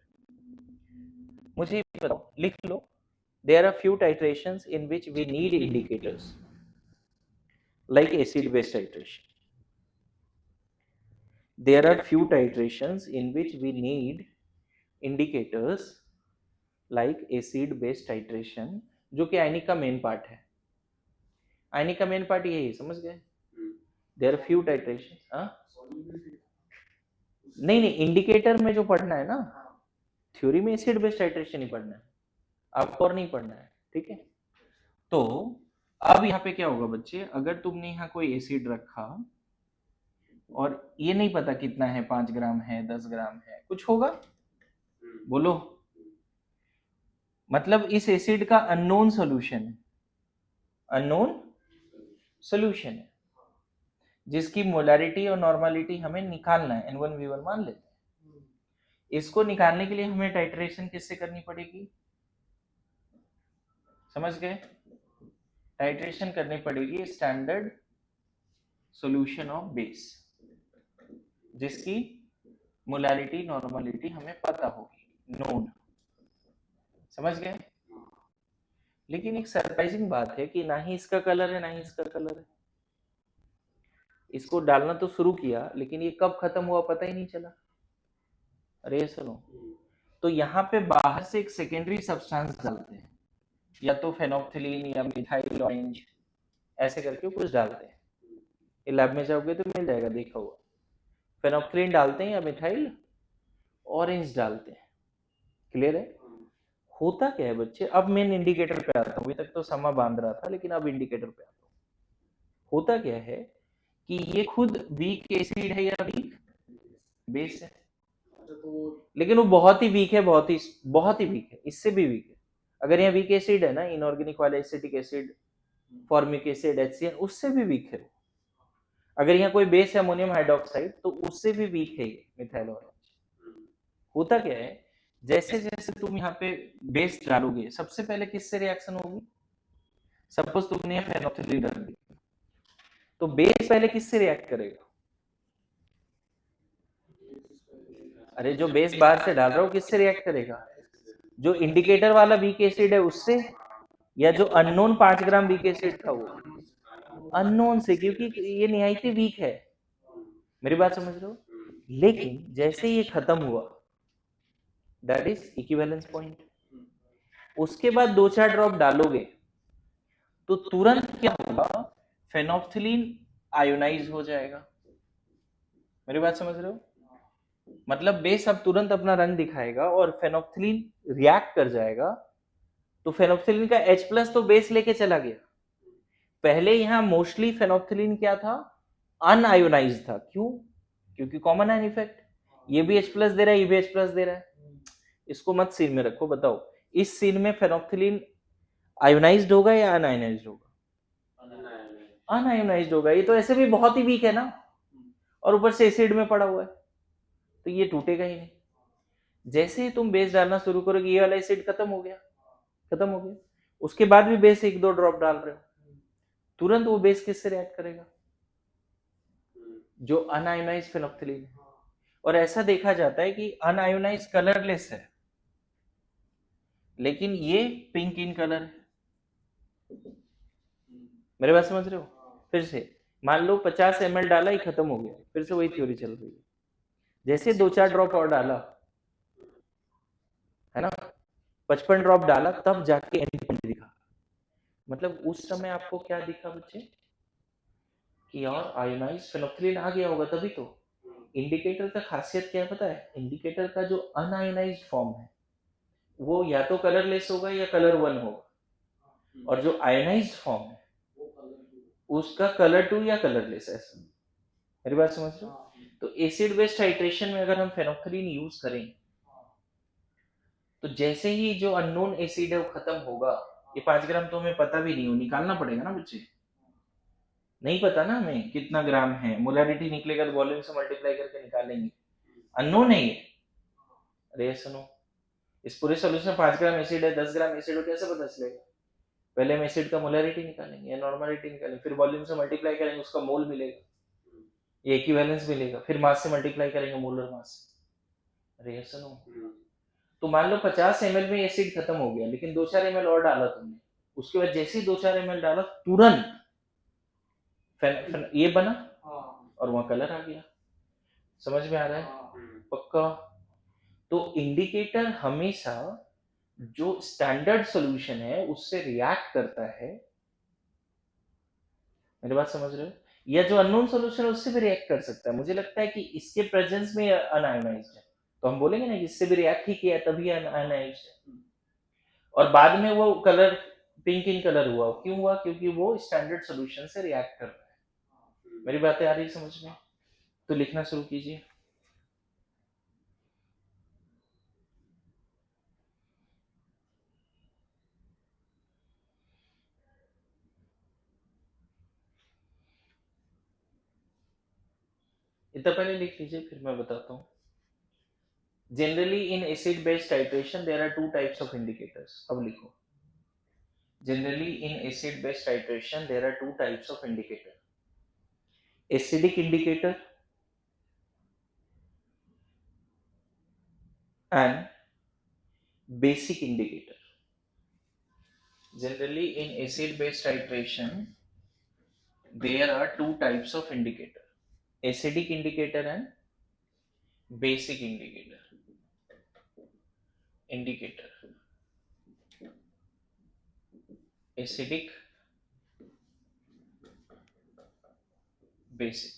मुझे बताओ, लिख लो, there are few titrations in which we need indicators like acid base titration, there are few titrations in which we need indicators like acid base titration, जो कि आयनिक का मेन पार्ट है। आयनिक का मेन पार्ट यही है, समझ गए? There are few titration. हाँ नहीं नहीं, इंडिकेटर में जो पढ़ना है ना, थ्योरी में एसिड बेस टाइट्रेशन ही पढ़ना है, आपको और नहीं पढ़ना है, ठीक है? तो अब यहाँ पे क्या होगा बच्चे, अगर तुमने यहाँ कोई एसिड रखा और ये नहीं पता कितना है, 5 ग्राम है, 10 ग्राम है, कुछ होगा? बोलो। मतलब इस एसिड का अननोन सॉल्यूशन है, अननोन सॉल्यूशन है, जिसकी मोलारिटी और नॉर्मलिटी हमें निकालना है, N1V1 मान लेते हैं। इसको निकालने के लिए हमें टाइट्रेशन किससे करनी पड़ेगी? समझ गए? टाइट्रेशन करनी पड़ेगी स्टैंडर्ड सॉल्यूशन ऑफ बेस, जिसकी मोलारिटी नॉर्मलिटी हमें पता होगी, नोन। समझ गए? लेकिन एक सरप्राइजिंग बात है कि ना ही इसका कलर है ना ही इसका कलर है। इसको डालना तो शुरू किया, लेकिन ये कब खत्म हुआ पता ही नहीं चला। अरे सुनो, तो यहाँ पे बाहर से एक सेकेंडरी सब्सटेंस डालते हैं, या तो फेनोप्थिलीन या मिथाइल ऑरेंज, ऐसे करके कुछ डालते हैं। ये लैब में जाओगे तो मिल जाएगा, देखा हुआ। फेनोप्थिलीन डालते हैं या मिथाइल ऑरेंज डालते हैं। क्लियर है? होता क्या है बच्चे, अब मेन इंडिकेटर पे आता हूँ। अभी तक तो समा बांध रहा था, लेकिन अब इंडिकेटर पे आता हूँ। होता क्या है कि ये खुद वीक एसिड है या वीक बेस है, लेकिन वो बहुत ही वीक है, बहुत ही वीक है, इससे भी वीक है। अगर यहाँ वीक एसिड है ना, इनऑर्गेनिक वाला acetic acid, formic acid, HCl, उससे भी वीक है। अगर यहाँ कोई बेस है अमोनियम हाइड्रोक्साइड, तो उससे भी वीक है ये मिथाइल ऑरेंज। होता क्या है, जैसे जैसे तुम यहाँ पे बेस डालोगे, सबसे पहले किससे रिएक्शन होगी? सपोज तुमने फेनोप्थिलीन डाल दी, तो बेस पहले किससे रिएक्ट करेगा? अरे जो बेस बाहर से डाल रहा हो, किससे रिएक्ट करेगा? जो इंडिकेटर वाला वीक एसिड है उससे, या जो अननोन 5 ग्राम वीक एसिड था वो? अननोन से, क्योंकि ये निहायत ही वीक है। मेरी बात समझ रहे हो? लेकिन जैसे ये खत्म हुआ, दैट इज इक्विवेलेंस पॉइंट, उसके बाद 2-4 ड्रॉप डालोगे तो तुरंत क्या होगा? फेनोप्थिलीन आयोनाइज हो जाएगा। मेरी बात समझ रहे हो? मतलब बेस अब तुरंत अपना रंग दिखाएगा और फेनोप्थिलीन रिएक्ट कर जाएगा। तो फेनोप्थिलीन का H+ तो बेस लेके चला गया। पहले यहां मोस्टली फेनोप्थिलीन क्या था? अनआयोनाइज था। क्यों? क्योंकि कॉमन आयन इफेक्ट, ये भी H+ दे रहा है, ये भी H+ दे रहा है। इसको मत सीन में रखो, बताओ इस सीन में फेनोप्थिलीन आयोनाइज्ड होगा या अनआयोनाइज्ड होगा? अनआयोनाइज्ड होगा। ये तो ऐसे भी बहुत ही वीक है ना, और ऊपर से एसिड में पड़ा हुआ है, तो ये टूटेगा ही नहीं। जैसे ही तुम बेस डालना शुरू करोगे, ये वाला एसिड खत्म हो गया, उसके बाद भी बेस 1-2 ड्रॉप डाल रहे हो, तुरंत वो बेस किससे रिएक्ट करेगा? जो अनआयोनाइज्ड फेनोप्थिलीन है। और ऐसा देखा जाता है कि अनआयोनाइज्ड कलरलेस है, लेकिन ये पिंक इन कलर है। मेरे बात समझ रहे हो? फिर से मान लो 50 ml डाला, ही खत्म हो गया, फिर से वही थ्योरी चल रही है। जैसे 2-4 ड्रॉप और डाला है ना, 55 ड्रॉप डाला, तब जाके एंड पॉइंट दिखा। मतलब उस समय आपको क्या दिखा बच्चे? कि यार आयोनाइज्ड फेनोप्थिलीन आ गया होगा, तभी तो। इंडिकेटर का खासियत क्या है पता है? इंडिकेटर का जो अनआयोनाइज्ड फॉर्म है वो या तो कलरलेस होगा या कलर 1 होगा, और जो आयोनाइज्ड फॉर्म है उसका कलर 2 या कलरलेस है। ऐसा, मेरी बात समझ रहे हो? तो एसिड बेस्ड टाइट्रेशन में अगर हम फेनोप्थिलीन यूज करें, तो जैसे ही जो अननोन एसिड है वो खत्म होगा, ये 5 ग्राम तो हमें पता भी नहीं हो, निकालना पड़ेगा ना बच्चे। नहीं पता ना हमें कितना ग्राम है, मोलारिटी निकलेगा तो वॉल्यूम से मल्टीप्लाई करके निकालेंगे, अननोन है ये। अरे सुनो, इस पूरे सॉल्यूशन में 5 ग्राम एसिड है, 10 ग्राम एसिड हो, कैसे पता चलेगा? पहले हम एसिड का मोलारिटी निकालेंगे या नॉर्मलिटी निकालेंगे, फिर वॉल्यूम से मल्टीप्लाई करेंगे, उसका मोल मिलेगा, ये इक्विवेलेंस मिलेगा, फिर मास से मल्टीप्लाई करेंगे, मोलर मास। अरे सुनो, तो मान लो 50 ml में एसिड खत्म हो गया, लेकिन 2-4 ml और डाला तुमने, उसके बाद जैसे ही 2-4 ml डाला, तुरंत ये बना और वहां कलर आ गया। समझ में आ रहा है? हाँ, पक्का? तो इंडिकेटर हमेशा जो स्टैंडर्ड सॉल्यूशन है उससे रिएक्ट करता है, मेरी बात समझ रहे हो? या जो अननोन सॉल्यूशन है उससे भी रिएक्ट कर सकता है। मुझे लगता है कि इसके प्रेजेंस में अनआयोनाइज्ड है, तो हम बोलेंगे ना कि इससे भी रिएक्ट ही किया तभी अनआयोनाइज्ड है। और बाद में वो कलर पिंक इन कलर हुआ, क्यों हुआ? क्योंकि वो स्टैंडर्ड सॉल्यूशन से रिएक्ट कर रहा है। मेरी बातें आ रही समझ में? तो लिखना शुरू कीजिए। इतना पहले लिख लीजिए, फिर मैं बताता हूँ। Generally in acid base titration there are two types of indicators. अब लिखो, generally in acid base titration there are two types of indicator, acidic indicator and basic indicator. Generally in acid base titration there are two types of indicator, acidic indicator and basic indicator. Acidic, basic,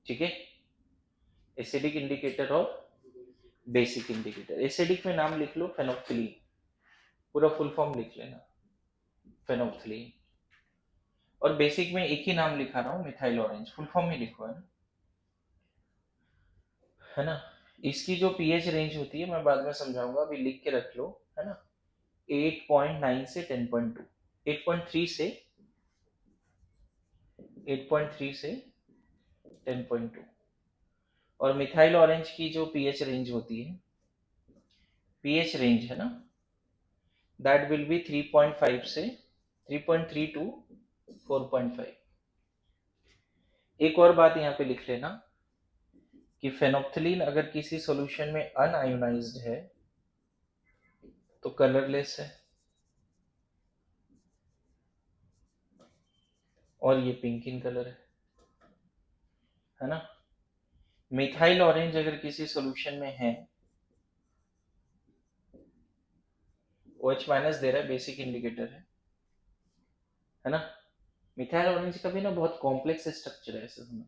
ठीक है? Acidic indicator और basic indicator. Acidic में नाम लिख लो फेनोक्सिलीन, पूरा full form लिख लेना, फेनोक्सिलीन। और बेसिक में एक ही नाम लिखा रहा हूँ, मिथाइल ऑरेंज, फुल फॉर्म ही लिखो, है ना? इसकी जो पीएच रेंज होती है मैं बाद में समझाऊंगा, अभी लिख के रख लो, है ना? 8.9 से 10.2, 8.3 से 10.2। और मिथाइल ऑरेंज की जो पीएच रेंज होती है, पीएच रेंज है ना, दैट विल बी 3.5 से 3.3 टू 4.5। एक और बात यहाँ पे लिख लेना कि फेनोक्सिलीन अगर किसी सॉल्यूशन में अनआयोनाइज्ड है तो कलरलेस है, और ये पिंक इन कलर है ना? मिथाइल ऑरेंज अगर किसी सॉल्यूशन में है, OH माइनस दे रहा है, बेसिक इंडिकेटर है ना? मिथाइल ऑरेंज का भी ना बहुत कॉम्प्लेक्स स्ट्रक्चर है, ऐसा समझ,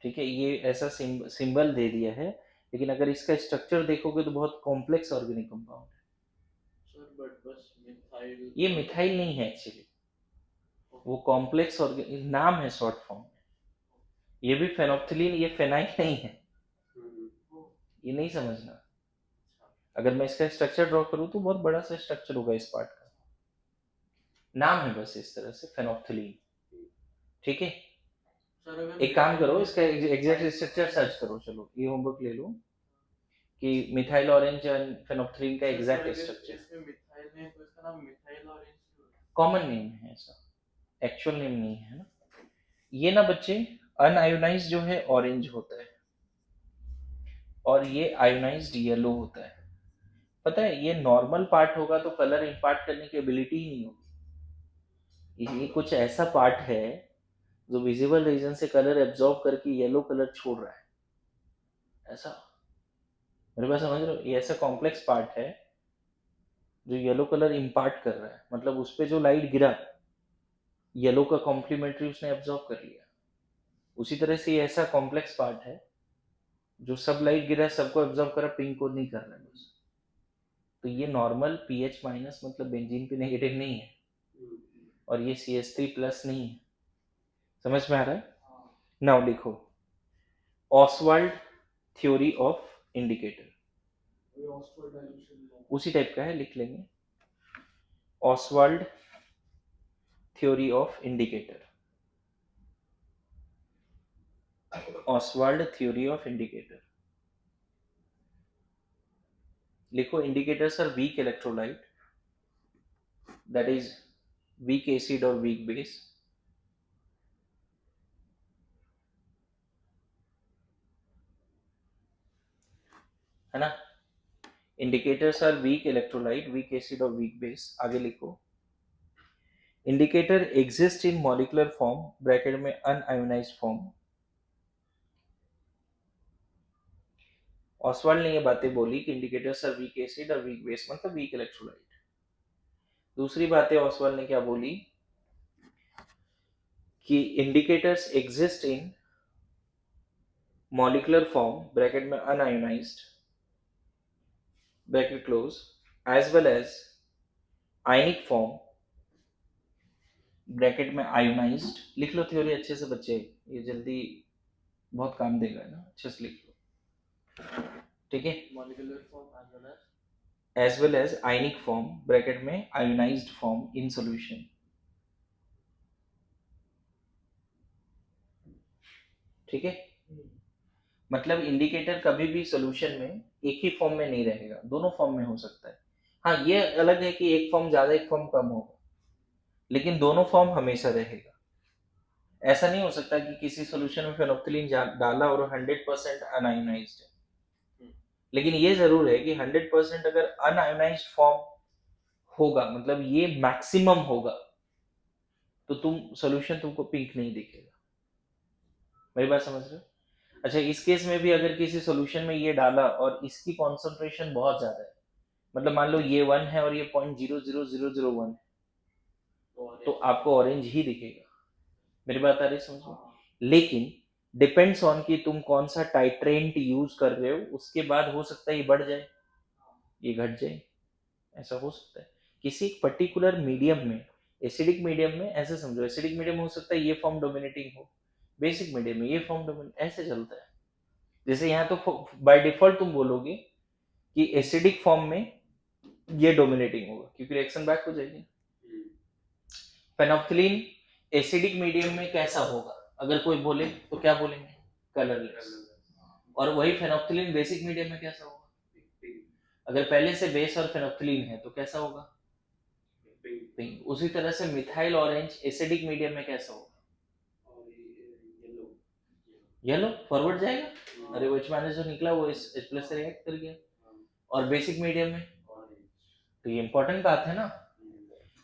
ठीक है? ये ऐसा सिंबल दे दिया है, लेकिन अगर इसका स्ट्रक्चर देखोगे तो बहुत कॉम्प्लेक्स ऑर्गेनिक कंपाउंड है। सर बट बस मिथाइल, ये मिथाइल नहीं है एक्चुअली, वो कॉम्प्लेक्स ऑर्गेनिक नाम है शॉर्ट फॉर्म में। ये भी फेनोक्सिलीन, ये फेनाइल नहीं है, ये नहीं समझना। अगर मैं इसका स्ट्रक्चर ड्रॉ करूँ तो बहुत बड़ा सा स्ट्रक्चर होगा इस पार्ट का, नाम है बस इस तरह से फेनोक्सिलीन, ठीक है? सर अगर एक काम करो, इसका एग्जैक्ट स्ट्रक्चर सर्च करो, चलो ये होमवर्क ले लो कि मिथाइल ऑरेंज एंड फेनोक्सिलीन का एग्जैक्ट स्ट्रक्चर। इसमें मिथाइल है तो इसका नाम मिथाइल ऑरेंज क्यों है? कॉमन नेम है, ऐसा एक्चुअल नेम नहीं है ना। ये ना बच्चे, अनआयोनाइज्ड जो है ऑरेंज होता है, और ये आयोनाइज्ड येलो होता है। पता है, ये नॉर्मल पार्ट होगा तो कलर इंपार्ट करने की एबिलिटी ही नहीं होगी। ये कुछ ऐसा पार्ट है जो विजिबल रीजन से कलर एब्जॉर्ब करके येलो कलर छोड़ रहा है, ऐसा, मेरे पास समझ रहे हो? ये ऐसा कॉम्प्लेक्स पार्ट है जो येलो कलर इंपार्ट कर रहा है, मतलब उस पर जो लाइट गिरा, येलो का कॉम्प्लीमेंट्री उसने एब्जॉर्ब कर लिया। उसी तरह से ये ऐसा कॉम्प्लेक्स पार्ट है जो सब लाइट गिरा सबको एब्जॉर्ब करा, पिंक को नहीं कर रहा है बस। तो ये नॉर्मल पीएच माइनस मतलब बेंजीन पे नेगेटिव नहीं है, और ये CH3 प्लस नहीं है। समझ में आ रहा है? नाउ लिखो, ऑसवाल्ड थ्योरी ऑफ इंडिकेटर, उसी टाइप का है, लिख लेंगे, Ostwald theory of indicator, Ostwald theory of indicator. लिखो, indicators are weak electrolyte, that is weak acid और वीक बेस, है ना? Indicators are weak electrolyte, weak acid और वीक बेस। आगे लिखो, indicator exist in molecular form, bracket में unionised form, Ostwald ने ये बातें बोली कि इंडिकेटर्स आर वीक एसिड और वीक बेस, मतलब वीक इलेक्ट्रोलाइट। दूसरी बातें ऑसवाल्ड ने क्या बोली कि indicators exist in molecular form bracket में unionised bracket close as well as ionic form bracket में आयोनाइज्ड। लिख लो थ्योरी अच्छे से बच्चे, ये जल्दी बहुत काम देगा ना, अच्छे से लिख लो, ठीक है। Molecular form as well as ionic form bracket में ionized form in solution, ठीक है। मतलब इंडिकेटर कभी भी सॉल्यूशन में एक ही फॉर्म में नहीं रहेगा, दोनों फॉर्म में हो सकता है। हाँ, ये अलग है कि एक फॉर्म ज्यादा एक फॉर्म कम होगा, लेकिन दोनों फॉर्म हमेशा रहेगा। ऐसा नहीं हो सकता कि किसी सॉल्यूशन में फेनोक्सिलिन डाला और 100% अनआयोनाइज्ड है, लेकिन ये जरूर है कि 100% अगर अनआयोनाइज्ड फॉर्म होगा, मतलब ये मैक्सिमम होगा, तो तुम सॉल्यूशन तुमको पिंक नहीं दिखेगा। मेरी बात समझ रहे हो? अच्छा, इस केस में भी अगर किसी सॉल्यूशन में ये डाला और इसकी कॉन्सेंट्रेशन बहुत ज्यादा है, मतलब मान लो ये 1 है और ये 0.00001 है, तो आपको ऑरेंज ही दिखेगा। मेरी बात आ रही समझ में? लेकिन डिपेंड्स ऑन कि तुम कौन सा टाइट्रेंट यूज कर रहे हो, उसके बाद हो सकता है ये बढ़ जाए, ये घट जाए, ऐसा हो सकता है। किसी पर्टिकुलर मीडियम में, एसिडिक मीडियम में ऐसे समझो, एसिडिक मीडियम हो सकता है ये फॉर्म डोमिनेटिंग हो, बेसिक मीडियम में ये फॉर्म डोमिनेट, ऐसे चलता है। जैसे यहाँ तो बाय डिफॉल्ट तुम बोलोगे कि एसिडिक फॉर्म में ये डोमिनेटिंग होगा क्योंकि रिएक्शन बैक हो जाएगी। फेनोक्सिलिन एसिडिक मीडियम में कैसा होगा, अगर कोई बोले तो क्या बोलेंगे? कलरलेस। और वही फेनोक्सिलिन बेसिक मीडियम में कैसा होगा? अगर पहले से बेस और फेनोक्सिलिन है तो कैसा होगा? पिंक। उसी तरह से मिथाइल ऑरेंज एसिडिक मीडियम में कैसा होगा? येलो। फॉरवर्ड जाएगा, अरे वो H- जो निकला वो H प्लस से रिएक्ट कर गया। और बेसिक मीडियम में, तो ये इंपॉर्टेंट बात है ना,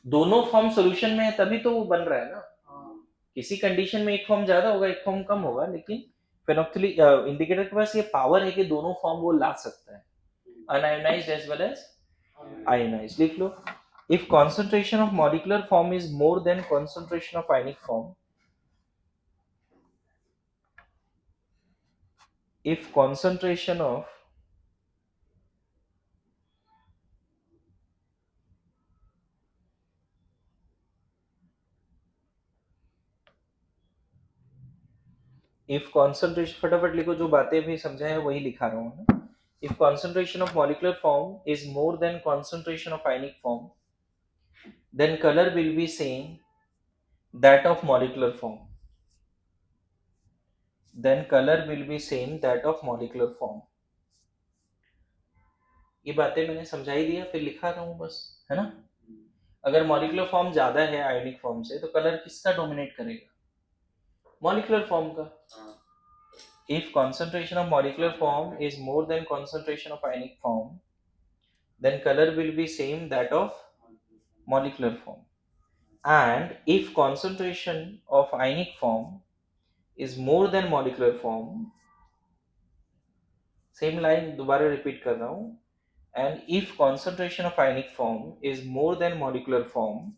दोनों फॉर्म सॉल्यूशन में है तभी तो वो बन रहा है ना। किसी कंडीशन में एक फॉर्म ज्यादा होगा एक फॉर्म कम होगा, लेकिन फेनोक्सिलिन इंडिकेटर के पास ये पावर है कि दोनों फॉर्म वो ला सकता है, unionised as well as ionised. लिख लो, if concentration of molecular form is more than concentration of ionic form, if concentration of if concentration, फटाफट लिखो, जो बातें भी समझा है वही लिखा रहा हूँ ना। If concentration of molecular form is more than concentration of ionic form, then color will be same that of molecular form. Then color will be same that of molecular form. ये बातें मैंने समझाई दिया, फिर लिखा रहा हूँ बस, है ना। अगर मॉलिक्यूलर फॉर्म ज्यादा है आयोनिक फॉर्म से, तो कलर किसका डोमिनेट करेगा? मॉलिक्यूलर फॉर्म का। If concentration of molecular form is more than concentration of ionic form, then color will be same that of molecular form. And if concentration of ionic form is more than molecular form, same line दोबारा repeat कर रहा हूँ, and if concentration of ionic form is more than molecular form,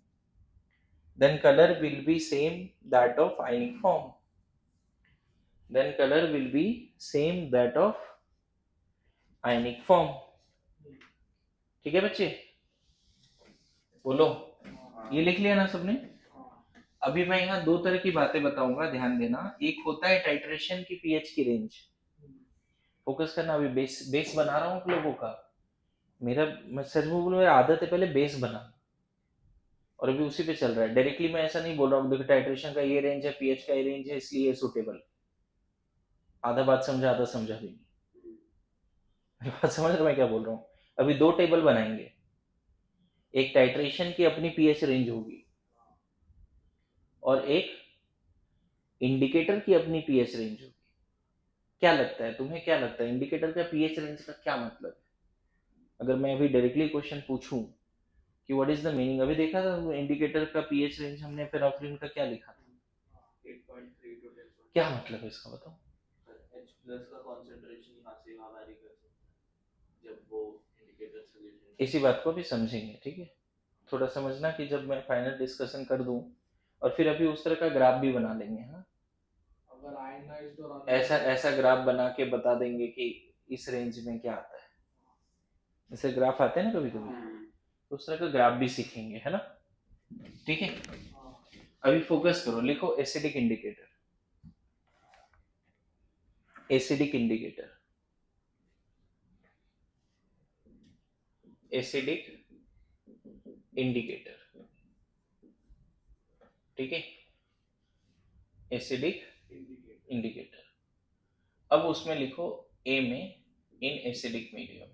then color will be same that of ionic form. Then color will be same that of ionic form. ठीक है बच्चे, बोलो, ये लिख लिया ना सबने? अभी मैं यहाँ दो तरह की बातें बताऊंगा, ध्यान देना। एक होता है टाइट्रेशन की पीएच की रेंज, फोकस करना। अभी बेस बना रहा हूँ लोगों का, मैं सच में बोलूं, मेरा आदत है पहले बेस बना, और अभी उसी पे चल रहा है। डायरेक्टली मैं ऐसा नहीं बोल रहा हूँ देखो टाइट्रेशन का ये रेंज है, पीएच का ये रेंज है, इसलिए ये सुटेबल। आधा बात समझा आधा समझा भी नहीं। बात समझ रहे हो मैं क्या बोल रहा हूँ? अभी दो टेबल बनाएंगे, एक टाइट्रेशन की अपनी पीएच रेंज होगी और एक इंडिकेटर की अपनी पीएच रेंज होगी। क्या लगता है तुम्हें, क्या लगता है इंडिकेटर का पीएच रेंज का क्या मतलब है? अगर मैं अभी डायरेक्टली क्वेश्चन पूछूं कि व्हाट इज द मीनिंग, अभी देखा था इंडिकेटर का पीएच रेंज हमने फेनोक्सिलिन का क्या लिखा था? 8.3 to 10. क्या मतलब है इसका बताओ? H plus का concentration यहाँ से यहाँ vary कर सकता जब वो इंडिकेटर सोल्यूशन इसी बात को भी समझेंगे, ठीक है। थोड़ा समझना कि जब मैं फाइनल डिस्कशन कर दूं और फिर अभी उस तरह का ग्राफ भी बना लेंगे, हाँ। अगर आयनाइज्ड और ऐसा ऐसा ग्राफ बना के बता देंगे कि इस रेंज में क्या आता है, जैसे ग्राफ आते हैं ना कभी कभी, तो उस तरह का ग्राफ भी सीखेंगे, है ना, ठीक है। अभी फोकस करो, लिखो acidic indicator, acidic indicator, acidic indicator, ठीक है, एसिडिक इंडिकेटर। अब उसमें लिखो ए में इन एसिडिक मीडियम,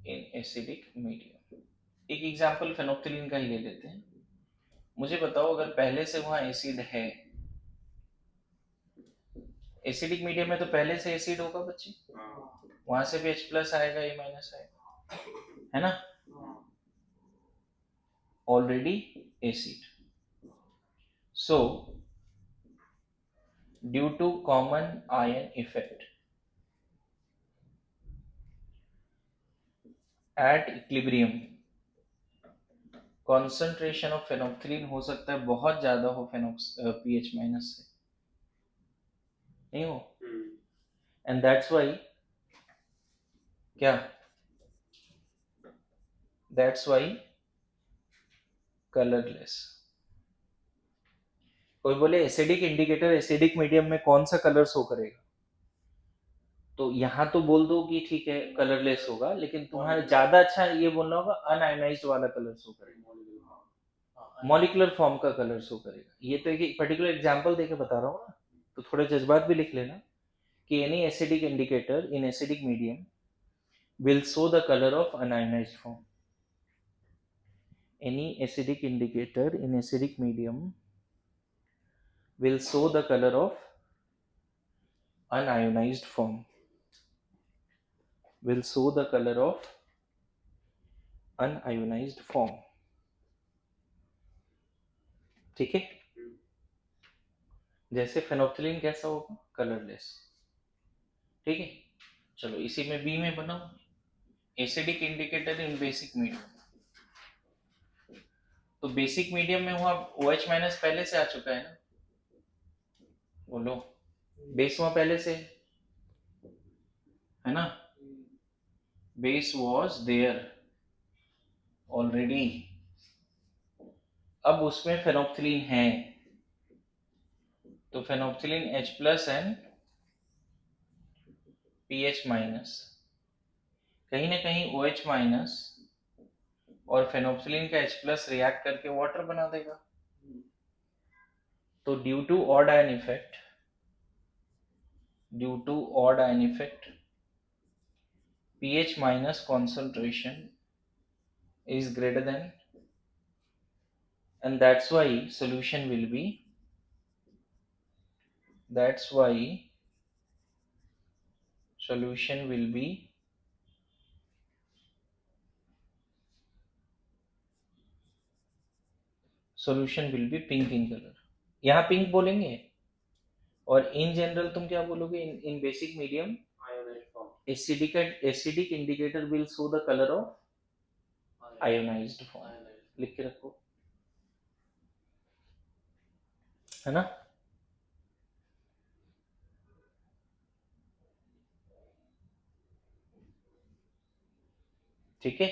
इन एसिडिक मीडियम। एक एग्जांपल फेनोक्सिलिन का ही ले लेते हैं। मुझे बताओ अगर पहले से वहां एसिड है, एसिडिक मीडियम में तो पहले से एसिड होगा बच्चे, वहां से भी H प्लस आएगा, A माइनस आएगा, है ना, already acid. So due to common ion effect at equilibrium, concentration of phenolphthalein हो सकता है बहुत ज्यादा हो पीएच माइनस से, नहीं हो, एंड दैट्स वाई, क्या, दैट्स वाई कलरलेस। कोई बोले एसिडिक इंडिकेटर एसिडिक मीडियम में कौन सा कलर शो करेगा, तो यहां तो बोल दो कि ठीक है कलरलेस होगा, लेकिन तुम्हारा ज्यादा अच्छा ये बोलना होगा अनआयोनाइज्ड वाला कलर शो करेगा, मॉलिक्यूलर फॉर्म का कलर शो करेगा। ये तो एक पर्टिकुलर एग्जांपल देके बता रहा हूँ ना, तो थोड़े जज्बात भी लिख लेना कि any acidic indicator in acidic medium will show the color of unionized form. Any acidic indicator in acidic medium will show the color of unionized form. Will show the color of unionized form. ठीक है, जैसे फेनोक्सिलिन कैसा होगा, colourless, ठीक है। चलो इसी में बी में बनाओ, एसिडिक इंडिकेटर इन बेसिक मीडियम। तो बेसिक मीडियम में वहां OH माइनस पहले से आ चुका है ना, बोलो, बेस वहां पहले से है ना, बेस वॉज देयर ऑलरेडी। अब उसमें फेनोक्सिलिन है, तो फेनोक्सिलिन H plus and pH minus, कहीं ना कहीं OH माइनस और फेनोक्सिलिन का H प्लस रिएक्ट करके वाटर बना देगा। तो due to odd ion effect, due to odd ion effect pH minus concentration is greater than, and that's why solution will be, that's why solution will be solution will be pink in color। यहाँ pink बोलेंगे, और in general तुम क्या बोलोगे, in basic medium acidic indicator will show the colour of ionised form, लिख के रखो, है ना। ठीक है,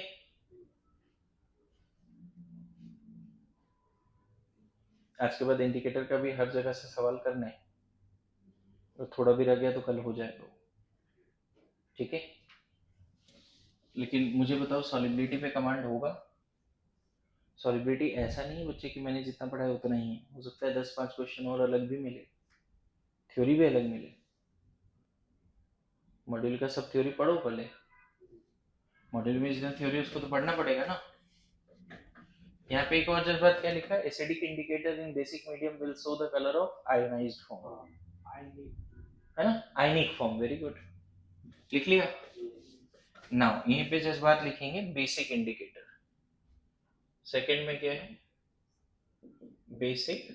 आज के बाद इंडिकेटर का भी हर जगह से सवाल करना है, तो थोड़ा भी रह गया तो कल हो जाएगा, ठीक है। लेकिन मुझे बताओ सॉलिबिलिटी पे कमांड होगा, सॉलिबिलिटी ऐसा नहीं है बच्चे कि मैंने जितना पढ़ा है उतना ही है, हो सकता है 10-5 क्वेश्चन और अलग भी मिले, थ्योरी भी अलग मिले। मॉड्यूल का सब थ्योरी पढ़ो पहले, मॉड्यूल में जितना थ्योरी उसको तो पढ़ना पड़ेगा ना। यहाँ पे एक और जज्बात क्या लिखा है, acidic indicator in basic medium will show the colour of ionised form, है ना, आयनिक फॉर्म, वेरी गुड, लिख लिया। नाउ यहीं पे जज्बात लिखेंगे बेसिक इंडिकेटर, सेकंड में क्या है, बेसिक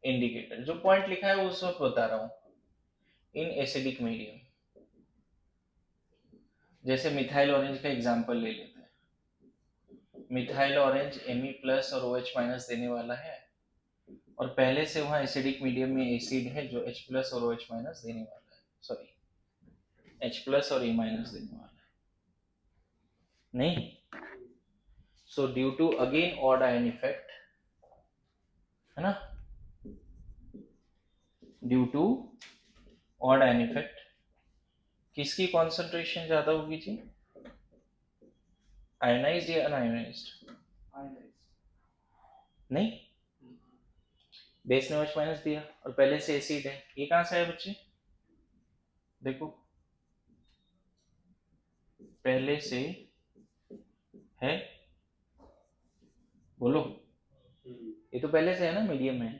इंडिकेटर, जो पॉइंट लिखा है वो उस वक्त बता रहा हूं, इन एसिडिक मीडियम, जैसे मिथाइल ऑरेंज का एग्जांपल ले लेते हैं। मिथाइल ऑरेंज Me प्लस और OH माइनस देने वाला है, और पहले से वहाँ एसिडिक मीडियम में एसिड है जो H प्लस और OH माइनस देने वाला है, सॉरी H प्लस और E माइनस देने वाला है, नहीं? So due to again odd ion effect, है ना, due to odd ion effect किसकी कॉन्सेंट्रेशन ज्यादा होगी जी? आयनाइज्ड या अनआयनाइज्ड? नहीं, बेस ने OH माइनस दिया और पहले से एसिड है, ये कहां से है बच्चे? देखो पहले से है, बोलो, ये तो पहले से है ना, मीडियम है,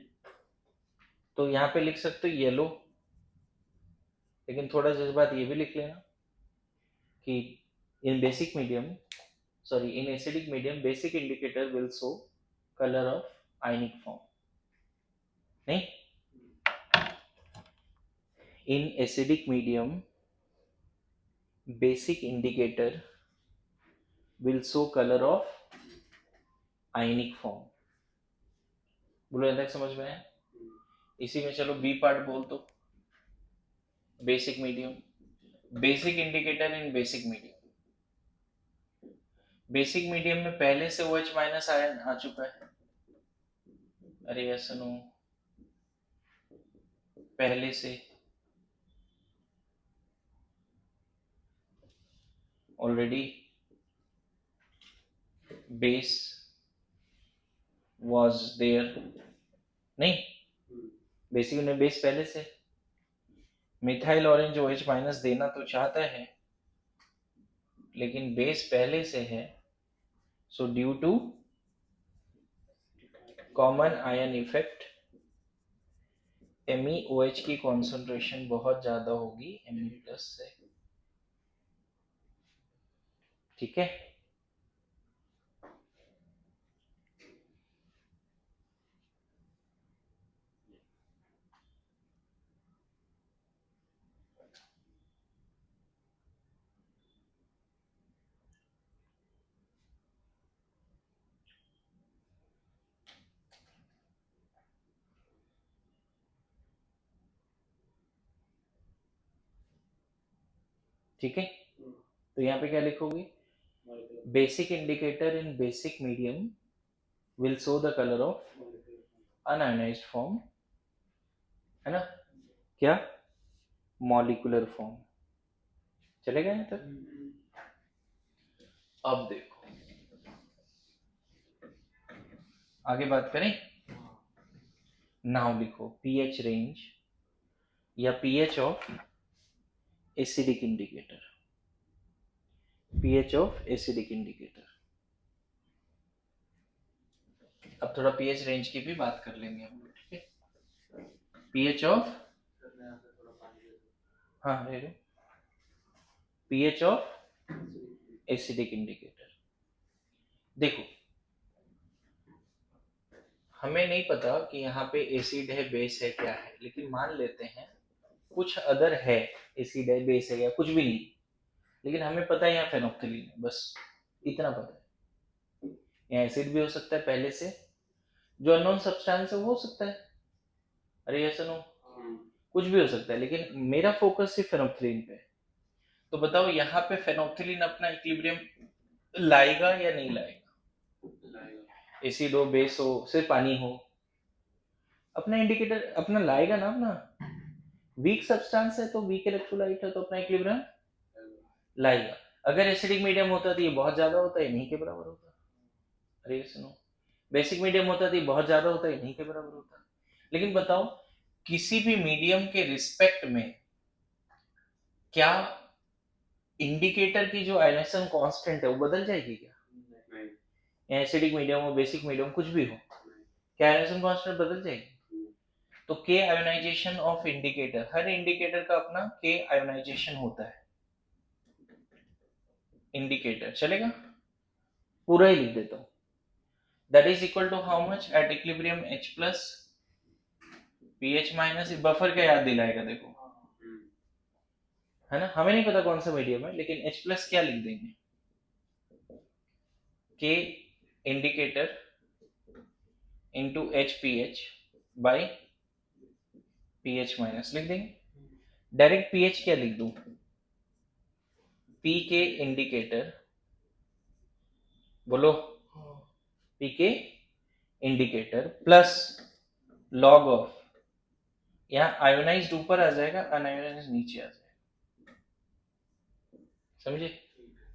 तो यहाँ पे लिख सकते हो येलो, लेकिन थोड़ा जज्बात ये भी लिख लेना कि in basic medium, sorry in acidic medium basic indicator will show colour of ionic form, नहीं? In acidic medium basic indicator will show colour of ionic form. बोलो यहां तक समझ में आया? इसी में चलो बी पार्ट बोल दो, बेसिक मीडियम, बेसिक इंडिकेटर इन बेसिक मीडियम। बेसिक मीडियम में पहले से OH माइनस आयन आ चुका है, अरे ऐसा नो, पहले से ऑलरेडी बेस was there, नहीं? बेसिक में बेस पहले से, मिथाइल ऑरेंज OH माइनस देना तो चाहता है लेकिन बेस पहले से है, so due to common ion effect MeOH की कॉन्सेंट्रेशन बहुत ज्यादा होगी Me प्लस से, ठीक है? ठीक है, तो यहाँ पे क्या लिखोगे? Basic indicator in basic medium will show the colour of un-ionised form, है ना? क्या? मॉलिक्यूलर फॉर्म, चलेगा यहाँ तक? अब देखो आगे बात करें, नाउ लिखो पीएच रेंज या pH of acidic indicator, pH of acidic indicator. अब थोड़ा पीएच रेंज की भी बात कर लेंगे हम लोग, ठीक है? पीएच ऑफ, हाँ ले लो, पीएच ऑफ एसिडिक इंडिकेटर। देखो हमें नहीं पता कि यहाँ पे एसिड है बेस है क्या है, लेकिन मान लेते हैं कुछ अदर है, एसिड है बेस है या कुछ भी नहीं, लेकिन हमें पता है यहाँ फेनोक्सिलीन है, बस इतना पता है। यहाँ एसिड भी हो सकता है पहले से, जो अननोन सब्सटेंस है वो हो सकता है, अरे ऐसा नो, कुछ भी हो सकता है, लेकिन मेरा फोकस सिर्फ फेनोक्सिलीन पे है। तो बताओ यहाँ पे फेनोक्सिलीन अपना इक्विलिब्रियम लाएगा या नहीं लाएगा? एसिड हो बेस हो सिर्फ पानी हो, अपना इंडिकेटर अपना लाएगा ना, अपना वीक सब्सटेंस है तो वीक इलेक्ट्रोलाइट है तो अपना इक्विलिब्रियम लाएगा। अगर एसिडिक मीडियम होता तो ये बहुत ज्यादा होता है, नहीं के बराबर होता, अरे सुनो, बेसिक मीडियम होता तो ये बहुत ज्यादा होता है, नहीं के बराबर होता। लेकिन बताओ किसी भी मीडियम के रिस्पेक्ट में क्या इंडिकेटर की जो आयनाइजेशन कांस्टेंट है वो बदल जाएगी क्या? या एसिडिक मीडियम हो बेसिक मीडियम कुछ भी हो, क्या आयनाइजेशन कांस्टेंट बदल जाएगी? तो के आयोनाइजेशन ऑफ इंडिकेटर, हर इंडिकेटर का अपना के आयोनाइजेशन होता है, इंडिकेटर चलेगा, पूरा ही लिख देता हूं, that is equal to how much at equilibrium H plus pH minus, buffer का याद दिलाएगा, देखो है ना, हमें नहीं पता कौन सा मीडियम है, लेकिन H प्लस क्या लिख देंगे, K indicator into HPH by PH minus लिख देंगे। डायरेक्ट PH क्या लिख दूं, PK इंडिकेटर, बोलो, PK indicator plus log of, यहाँ आयोनाइज्ड ऊपर आ जाएगा, अनआयोनाइज्ड नीचे आ जाएगा, समझे?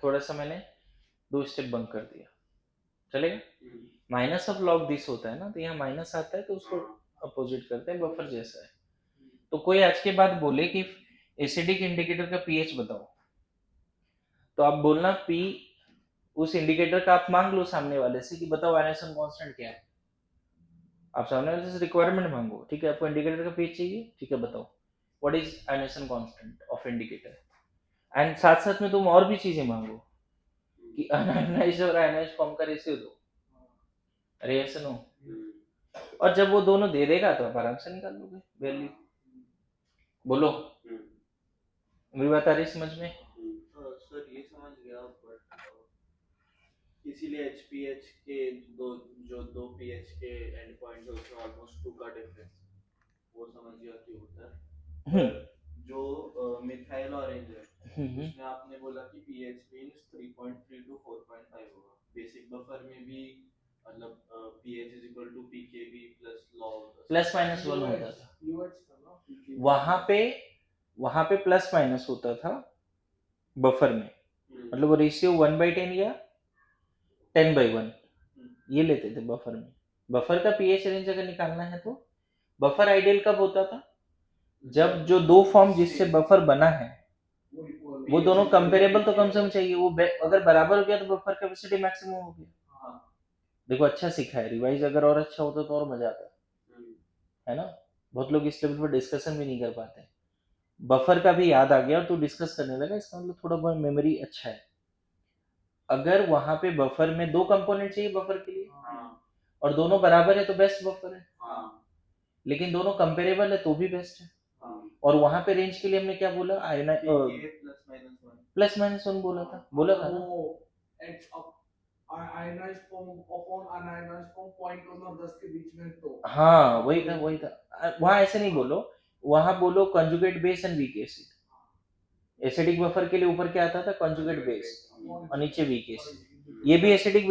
थोड़ा सा मैंने 2 स्टेप बंक कर दिया, चलेगा? माइनस ऑफ लॉग दिस होता है ना, तो यहाँ माइनस आता है तो उसको अपोजिट करते हैं, बफर जैसा है। तो कोई आज के बाद बोले कि एसिडिक इंडिकेटर का पीएच बताओ, तो आप बोलना पी उस इंडिकेटर का आप मांग लो सामने वाले से कि बताओ आयनाइजेशन कांस्टेंट क्या है, आप सामने वाले से रिक्वायरमेंट मांगो, ठीक है, आपको इंडिकेटर का पीएच चाहिए, ठीक है, बताओ what is ionisation constant of indicator, and साथ साथ में तुम और भी चीजें मांगो कि अनआयनाइज्ड और आयनाइज्ड फॉर्म का रेशियो दो, अरे ऐसे नो, और जब वो दोनों दे देगा तो आप आराम से निकाल लोगे वैल्यू। बोलो, मेरी बात आ रही समझ में? सर ये समझ गया, बट इसीलिए HPH के दो pH के एंड पॉइंट्स है उसमें ऑलमोस्ट 2 का डिफरेंस, वो समझ गया कि होता है। पर जो मिथाइल ऑरेंज है उसमें आपने बोला कि pH मींस 3.3 to 4.5 होगा, बेसिक बफर में भी मतलब pH is equal to pKb plus log plus minus 1 होता था, UH था ना, PK। वहां पे प्लस माइनस होता था बफर में, मतलब वो रेशियो 1/10 या 10/1 ये लेते थे बफर में। बफर का पीएच रेंज अगर निकालना है तो बफर आइडियल कब होता था, जब जो दो फॉर्म जिससे बफर बना है वो दोनों कंपेरेबल तो कम से कम चाहिए, वो अगर बराबर हो गया तो बफर कैपेसिटी मैक्सिमम हो गया। देखो अच्छा सीखा है, रिवाइज अगर और अच्छा होता तो और मजा आता है ना, बहुत लोग इस लेवल पर डिस्कशन भी नहीं कर पाते। बफर का भी याद आ गया और तू डिस्कस करने लगा, इसका मतलब थोड़ा बहुत मेमोरी अच्छा है। अगर वहां पे बफर में 2 कंपोनेंट चाहिए बफर के लिए और दोनों बराबर है तो बेस्ट बफर है, लेकिन दोनों कंपेरेबल है तो भी बेस्ट है। और वहां पे रेंज के लिए हमने क्या बोला, प्लस माइनस 1 बोला था ना, ionised form upon un-ionised form 0.1 और 10 के बीच में तो हाँ वही था। वहां ऐसे नहीं बोलो, वहां बोलो conjugate base and weak acid. Acidic buffer के लिए ऊपर क्या आता था, कंजुगेट बेस और नीचे वीक एसिड। ये भी एसिडिक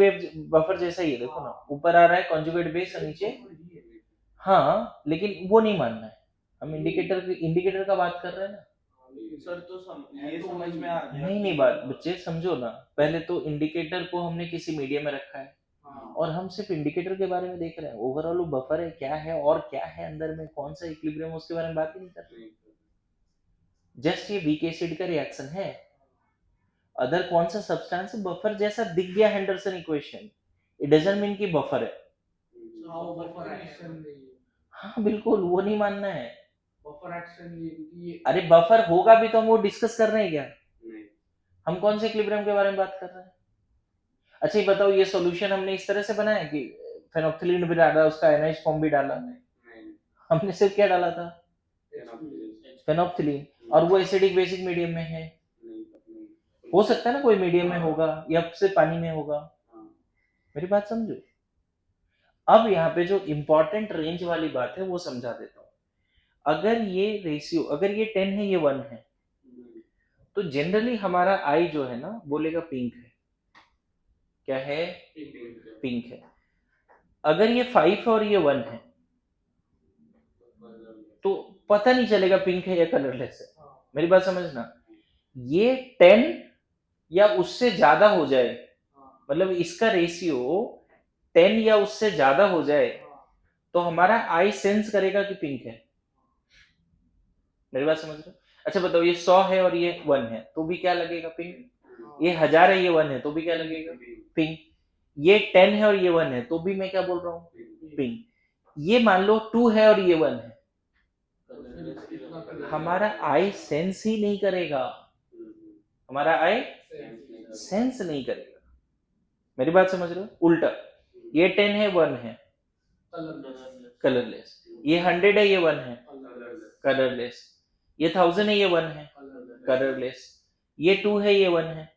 बफर जैसा ही है, देखो ना, ऊपर आ रहा है कंजुगेट बेस और नीचे, हाँ लेकिन वो नहीं मानना है, हम इंडिकेटर का बात कर रहे हैं ना सर। तो ये समझ में आ गया, नहीं बात बच्चे समझो ना, पहले तो इंडिकेटर को हमने किसी मीडियम में रखा है और हम सिर्फ इंडिकेटर के बारे में देख रहे हैं, ओवरऑल वो बफर है क्या है और क्या है अंदर में, कौन सा इक्विलिब्रियम, उसके बारे में बात ही नहीं कर रहे। जस्ट ये वीक एसिड का रिएक्शन है, अदर कौन सा सब्सटेंस बफर जैसा दिख गया Henderson equation, it doesn't mean कि बफर है। बफर एक्शन नहीं है, हाँ बिल्कुल वो नहीं मानना है, बफर एक्शन नहीं है, क्योंकि ये अरे बफर होगा भी तो हम वो डिस्कस कर रहे हैं क्या, हम कौन से इक्विलिब्रियम के बारे में बात कर रहे हैं। अच्छा ये बताओ, ये सॉल्यूशन हमने इस तरह से बनाया कि फेनोक्सिलिन भी डाला, उसका आयनाइज्ड फॉर्म भी डाला, हमने सिर्फ क्या डाला था, फेनोक्सिलिन, और वो एसिडिक बेसिक मीडियम में है, हो सकता है ना कोई मीडियम में होगा या सिर्फ पानी में होगा, मेरी बात समझो। अब यहाँ पे जो इंपॉर्टेंट रेंज वाली बात है वो समझा देता हूँ। अगर ये रेशियो, अगर ये 10 है ये 1 है, तो जनरली हमारा आई जो है ना बोलेगा पिंक है, क्या है, पिंक है। अगर ये 5 है और ये 1 है तो पता नहीं चलेगा पिंक है या कलरलेस है, मेरी बात समझना। ये 10 या उससे ज्यादा हो जाए, मतलब इसका रेशियो 10 या उससे ज्यादा हो जाए तो हमारा आई सेंस करेगा कि पिंक है, मेरी बात समझ रहे हो। अच्छा बताओ, ये 100 है और ये 1 है तो भी क्या लगेगा, पिंक। ये 1000 है ये 1 है तो भी क्या लगेगा, पिंक। ये 10 है और ये 1 है तो भी मैं क्या बोल रहा हूँ, पिंक। ये मान लो 2 है और ये 1 है, हमारा आई सेंस ही नहीं करेगा, हमारा आई सेंस नहीं करेगा, मेरी बात समझ रहे हो। उल्टा, ये 10 है 1 है कलरलेस, ये 100 है ये 1 है कलरलेस, ये 1000 है ये 1 है कलरलेस। ये 2 है, ये 1 है,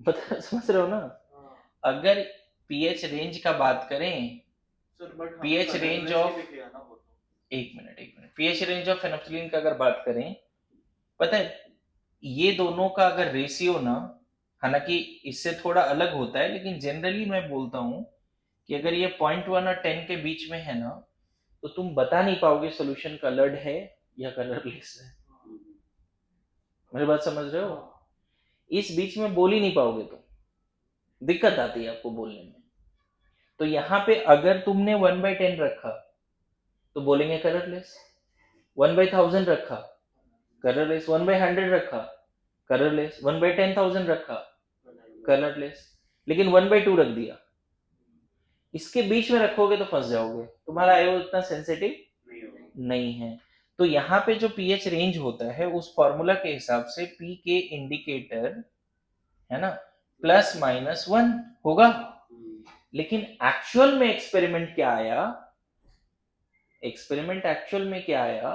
समझ रहे हो ना? अगर पीएच रेंज का बात करें, पीएच रेंज ऑफ, एक मिनट, पीएच रेंज ऑफ फेनोक्सिलिन का अगर बात करें, पता है ये दोनों का अगर रेशियो ना, हालांकि इससे थोड़ा अलग होता है, लेकिन जनरली मैं बोलता हूं कि अगर ये 0.1 और 10 के बीच में है ना, तो तुम बता नहीं पाओगे सोल्यूशन कलर्ड है या कलरलेस है। मेरी बात समझ रहे हो? इस बीच में बोल ही नहीं पाओगे, तो दिक्कत आती है आपको बोलने में। तो यहाँ पे अगर तुमने 1/10 रखा तो बोलेंगे कलरलेस, 1/1000 रखा कलरलेस, 1/100 रखा कलरलेस, 1/10,000 रखा कलरलेस, लेकिन 1/2 रख दिया, इसके बीच में रखोगे तो फंस जाओगे, तुम्हारा आयो इतना सेंसिटिव नहीं है। तो यहाँ पे जो पीएच रेंज होता है उस फॉर्मूला के हिसाब से पी के इंडिकेटर है ना ±1 होगा। लेकिन एक्चुअल में एक्सपेरिमेंट क्या आया, एक्सपेरिमेंट एक्चुअल में क्या आया,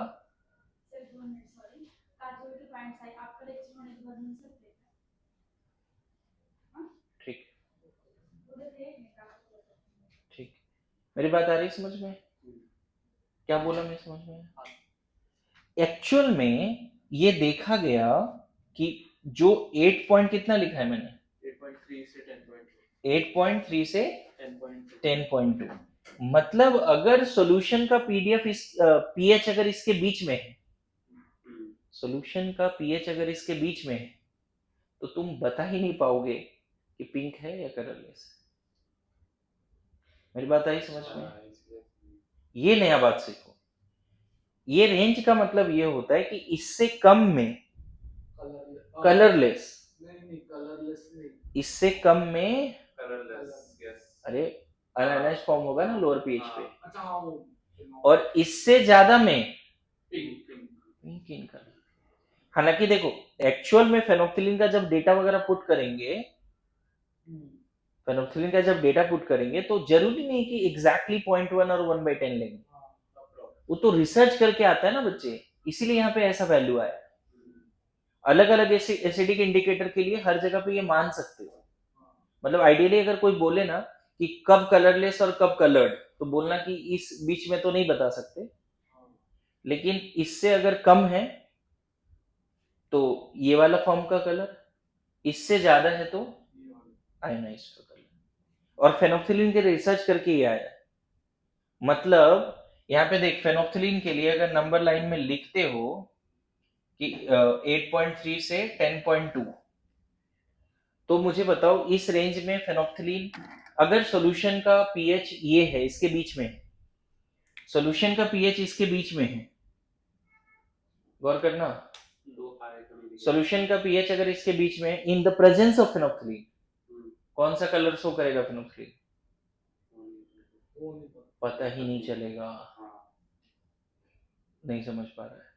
ठीक ठीक, मेरी बात आ रही समझ में? क्या बोला मैं, समझ में? एक्चुअल में ये देखा गया कि जो 8 पॉइंट कितना लिखा है मैंने, 8.3 से 10.2, मतलब अगर सॉल्यूशन का पीडीएफ इस पीएच अगर इसके बीच में है, सॉल्यूशन का पीएच अगर इसके बीच में है, तो तुम बता ही नहीं पाओगे कि पिंक है या कलरलेस है। मेरी बात आई समझ में? ये नया बात सीखो। ये रेंज का मतलब ये होता है कि इससे कम में कलरलेस, इससे कम में अरे अनआयनाइज्ड फॉर्म होगा ना लोअर पीएच पे, और इससे ज्यादा में पिंक इन कलर। हालांकि देखो एक्चुअल में फेनोक्सिलिन का जब डेटा वगैरह पुट करेंगे, फेनोक्सिलिन का जब डेटा पुट करेंगे तो जरूरी नहीं कि एग्जैक्टली 0.1 और 1/10 लेंगे, वो तो रिसर्च करके आता है ना बच्चे, इसीलिए यहाँ पे ऐसा वैल्यू आया। अलग अलग एसिडिक इंडिकेटर के लिए हर जगह पे ये मान सकते हो, मतलब आइडियली अगर कोई बोले ना कि कब कलरलेस और कब कलर्ड, तो बोलना कि इस बीच में तो नहीं बता सकते, लेकिन इससे अगर कम है तो ये वाला फॉर्म का कलर, इससे ज्यादा है तो आयोनाइज्ड का कलर। और फेनोक्सिलिन के रिसर्च करके ये आया, मतलब यहाँ पे देख फेनोक्सिलिन के लिए अगर नंबर लाइन में लिखते हो कि 8.3 से 10.2, तो मुझे बताओ इस रेंज में फेनोक्सिलिन अगर सॉल्यूशन का पीएच ये है, इसके बीच में है, सॉल्यूशन का पीएच इसके बीच में है, गौर करना, सॉल्यूशन का पीएच अगर इसके बीच में इन द प्रेजेंस ऑफ फेनोक्सिलिन, कौन सा कलर शो करेगा फेनोक्सिलिन? पता ही नहीं चलेगा। नहीं समझ पा रहा है?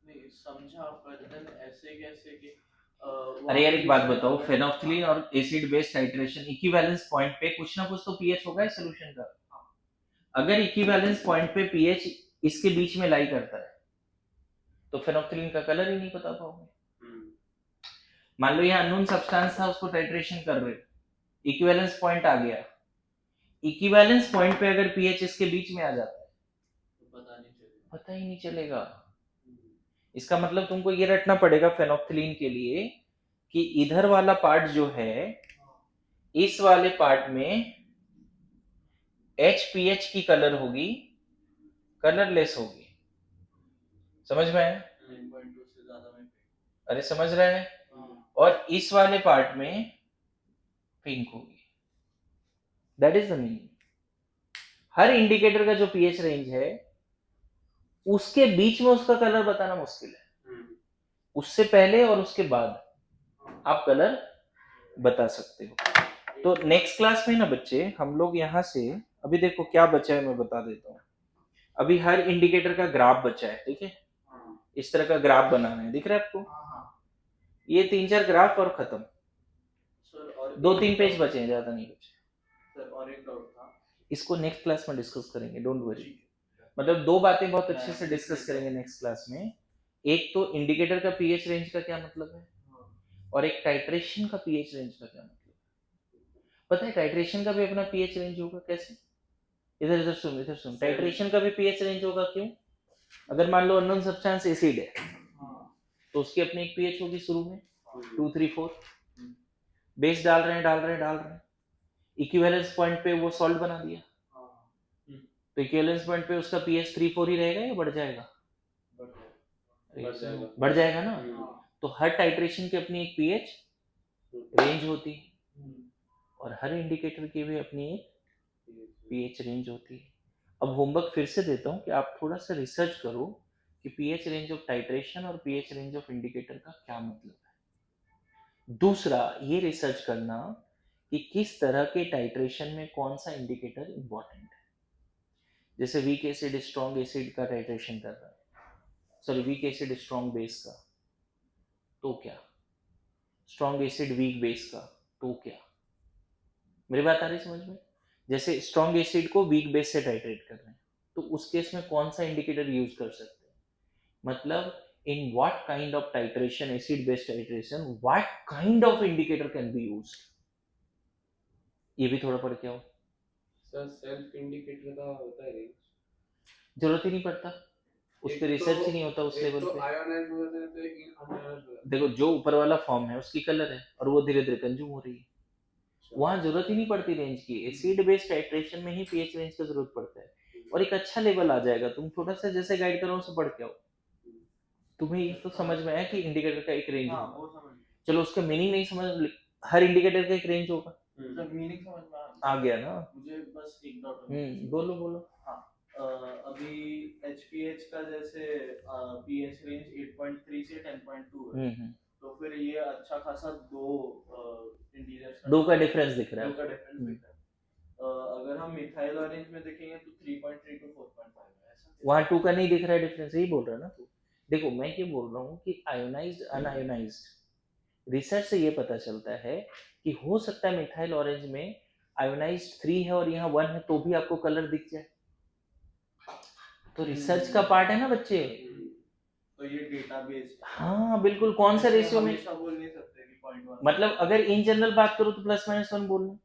नहीं समझा, पर then ऐसे कैसे कि अरे यार एक बात बताओ, फेनोक्सिलिन और acid base titration equivalence point पे कुछ ना कुछ तो पीएच होगा इस सॉल्यूशन का। अगर इक्विवेलेंस पॉइंट पे पीएच इसके बीच में लाई करता है तो फेनोक्सिलिन का कलर ही नहीं बता पाओगे। मान लो यहाँ अननोन सब्सटेंस था, उसको टाइट्रेशन कर रहे, इक्विवेलेंस पॉइंट आ गया, इक्विवेलेंस पॉइंट पे अगर पीएच इसके बीच में आ जाता है तो पता ही नहीं चलेगा। इसका मतलब तुमको ये रटना पड़ेगा फेनोक्सिलिन के लिए कि इधर वाला पार्ट जो है, इस वाले पार्ट में HPH की कलर होगी, कलरलेस होगी। समझ में आया? 9.2 से ज्यादा में अरे समझ रहे हैं? और इस वाले पार्ट में पिंक होगी। That is the meaning. Her indicator का जो पीएच रेंज है उसके बीच में उसका कलर बताना मुश्किल है, उससे पहले और उसके बाद आप कलर बता सकते हो। तो नेक्स्ट क्लास में ना बच्चे हम लोग यहाँ से, अभी देखो क्या बचा है मैं बता देता हूँ। अभी हर इंडिकेटर का ग्राफ बचा है, ठीक है, इस तरह का ग्राफ बनाना है, दिख रहा है आपको? ये 3-4 ग्राफ और खत्म। सर और 2-3 पेज बचे हैं, ज्यादा नहीं बचे। सर और एक डाउट था, इसको नेक्स्ट क्लास में डिस्कस करेंगे, डोंट वरी। मतलब 2 बातें बहुत अच्छे से डिस्कस करेंगे नेक्स्ट क्लास में एक तो इंडिकेटर का पीएच रेंज का क्या मतलब है और एक टाइट्रेशन का पीएच रेंज का क्या मतलब है। पता है टाइट्रेशन का भी अपना पीएच रेंज होगा कैसे, इधर इधर सुन टाइट्रेशन का भी पीएच रेंज होगा। क्यों? अगर मान लो अननोन सब्सटेंस एसिड है तो उसकी अपनी एक पीएच होगी शुरू में 2 3 4, बेस डाल रहे हैं इक्विवेलेंस पॉइंट पे वो सॉल्ट बना दिया तो इक्विवेलेंस पॉइंट पे उसका पीएच 3 4 ही रहेगा या बढ़ जाएगा? बढ़ जाएगा ना। तो हर टाइट्रेशन की अपनी एक पीएच रेंज होती है और हर इंडिकेटर की भी अपनी एक पीएच रेंज होती है। अब होमवर्क फिर से देता हूँ कि आप थोड़ा सा रिसर्च करो कि पीएच रेंज ऑफ टाइट्रेशन और पीएच रेंज ऑफ इंडिकेटर का क्या मतलब है। दूसरा ये रिसर्च करना कि किस तरह के टाइट्रेशन में कौन सा इंडिकेटर इंपॉर्टेंट है। जैसे वीक एसिड स्ट्रॉन्ग एसिड का टाइट्रेशन कर रहा है, sorry weak acid strong base का तो क्या, स्ट्रॉन्ग एसिड वीक बेस का तो क्या। मेरी बात आ रही समझ में? जैसे स्ट्रॉन्ग एसिड को वीक बेस से टाइट्रेट कर रहे हैं तो उस केस में कौन सा इंडिकेटर यूज कर सकते हैं, मतलब in what kind of titration, acid based titration, what kind of indicator can be used, ये भी थोड़ा पढ़ के आओ। सर सेल्फ इंडिकेटर का होता है रेंज, जरूरत ही नहीं पड़ता, उस पर रिसर्च ही नहीं होता उस लेवल तो पे। आयोनाइज हो जाते हैं तो एक अनआयोनाइज हो जाता देखो जो ऊपर वाला फॉर्म है उसकी कलर है और वो धीरे धीरे कंज्यूम हो रही है, वहां जरूरत ही नहीं पड़ती रेंज की। एसिड बेस्ड टाइट्रेशन में ही पीएच रेंज का जरूरत पड़ता है और एक अच्छा लेवल आ जाएगा। तुम थोड़ा सा जैसे गाइड करो उसे पढ़ के आओ, तुम्हें ये तो समझ में आया कि इंडिकेटर का एक रेंज हाँ होगा। वो समझ में चलो उसका मीनिंग नहीं समझ, हर इंडिकेटर का एक रेंज होगा, जब मीनिंग समझ में आ गया ना। मुझे बस एक डाउट बोलो बोलो। अभी HPH का जैसे पीएच रेंज 8.3 से 10.2 है, तो फिर ये अच्छा खासा दो इंटीजर्स दो का डिफरेंस दिख रहा दो का है। डिफरेंस दिख रहा है। अगर हम मिथाइल ऑरेंज में देखेंगे तो 3.3 टू 4.5 है ऐसा। वहां 2 का नहीं दिख रहा है डिफरेंस, यही बोल रहा है ना तू। देखो मैं ये बोल रहा हूँ कि आयोनाइज्ड अनआयोनाइज्ड रिसर्च से ये पता चलता है कि हो सकता है मिथाइल ऑरेंज में आयोनाइज्ड 3 है और यहाँ 1 है तो भी आपको कलर दिख जाए। तो रिसर्च का पार्ट है ना बच्चे। तो ये डेटाबेस, हाँ बिल्कुल, कौन सा रेशियो में, हमेशा बोल नहीं सकते कि 0.1, मतलब अगर इन जनरल बात करो तो +-1 बोलना,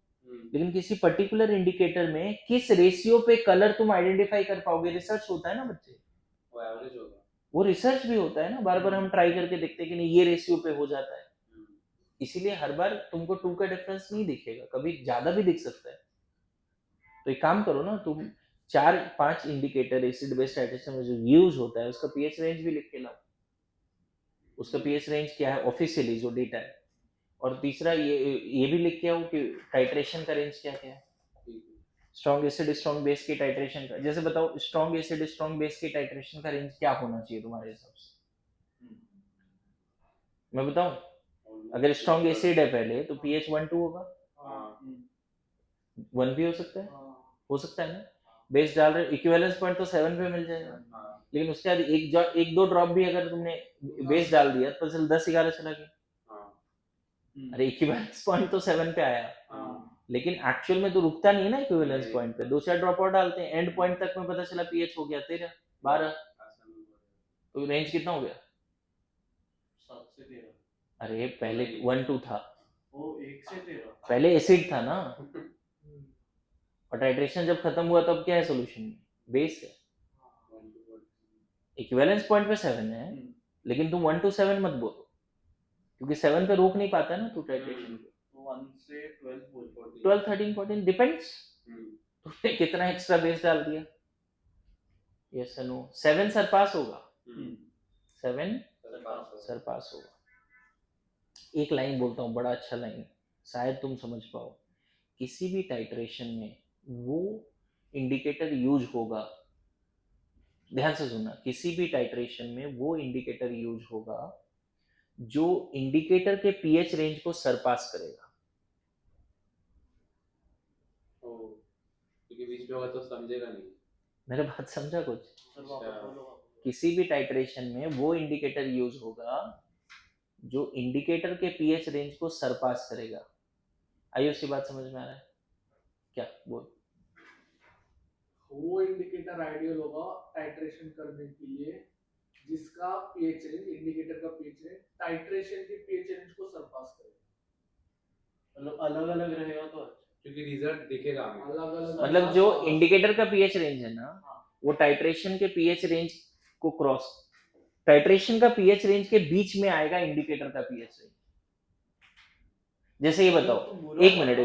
लेकिन किसी पर्टिकुलर इंडिकेटर में किस रेशियो पे कलर तुम आइडेंटिफाई कर पाओगे, रिसर्च होता है ना बच्चे। वो एवरेज होगा, वो रिसर्च भी होता है ना, बार बार हम ट्राई करके देखते हैं कि नहीं ये रेशियो पे हो जाता है। इसीलिए हर बार तुमको 2 का डिफरेंस नहीं दिखेगा, कभी ज्यादा भी दिख सकता है। तो एक काम करो ना, तुम 4-5 इंडिकेटर एसिड बेस्ड टाइट्रेशन में जो यूज होता है उसका पीएच रेंज भी लिख के लाओ। उसका पीएच रेंज क्या है ऑफिशियली जो डेटा है, और तीसरा ये भी लिख के आओ कि टाइट्रेशन का रेंज क्या क्या है। स्ट्रॉन्ग एसिड स्ट्रॉन्ग बेस के टाइट्रेशन का, जैसे बताओ स्ट्रॉन्ग एसिड स्ट्रॉन्ग बेस के टाइट्रेशन का रेंज क्या होना चाहिए तुम्हारे हिसाब से, मैं बताऊं? अगर स्ट्रॉन्ग एसिड है पहले तो पीएच 1-2 होगा, 1 भी हो सकता है, हो सकता है ना। बेस डाल रहे इक्विवेलेंस पॉइंट तो 7 पे मिल जाएगा, लेकिन उसके बाद एक दो ड्रॉप भी अगर तुमने बेस डाल दिया तो चल 10-11 चला गया। अरे इक्विवेलेंस पॉइंट तो 7 पे आया, लेकिन एक्चुअल में तो रुकता नहीं है ना इक्विवेलेंस पॉइंट पे, 2-4 ड्रॉप और डालते हैं, एंड पॉइंट तक में पता चला पीएच हो गया 13-12, तो रेंज कितना हो गया? 7 से 13। अरे पहले 1-2 था, वो 1 से 13 पहले एसिड था ना, और टाइट्रेशन जब खत्म हुआ तब क्या है सोल्यूशन में, बेस है। इक्विवेलेंस पॉइंट पे 7 है, लेकिन तुम 1 to 7 मत बोलो क्योंकि 7 पे रोक नहीं पाता ना तू टाइट्रेशन को। 1 से 12 12 13 14 डिपेंड्स तुमने कितना एक्स्ट्रा बेस डाल दिया। यस नो 7 सरपास होगा, 7 सरपास होगा। एक लाइन बोलता हूँ, बड़ा अच्छा लाइन, शायद तुम समझ पाओ। किसी भी टाइट्रेशन में वो इंडिकेटर यूज होगा, ध्यान से सुनना, किसी भी टाइट्रेशन में वो इंडिकेटर यूज होगा जो इंडिकेटर के पीएच रेंज को सरपास करेगा। क्योंकि बीच में होगा तो समझेगा नहीं। मेरे बात समझा कुछ? किसी भी टाइट्रेशन में वो इंडिकेटर यूज होगा जो इंडिकेटर के पीएच रेंज को सरपास करेगा। आइए उसकी बात समझ में आ रहा है क्या? बोल। वो इंडिकेटर आइडियल होगा टाइट्रेशन करने के लिए जिसका पीएच रेंज, इंडिकेटर का पीएच रेंज टाइट्रेशन के पीएच रेंज को सरपास करे। मतलब अलग अलग रहेगा तो क्योंकि रिजल्ट दिखेगा हमें। अलग अलग मतलब जो इंडिकेटर का पीएच रेंज है ना, हाँ। वो टाइट्रेशन के पीएच रेंज को क्रॉस, टाइट्रेशन का पीएच रेंज के बीच में आएगा इंडिकेटर का पीएच रेंज। जैसे ये बताओ, एक मिनट,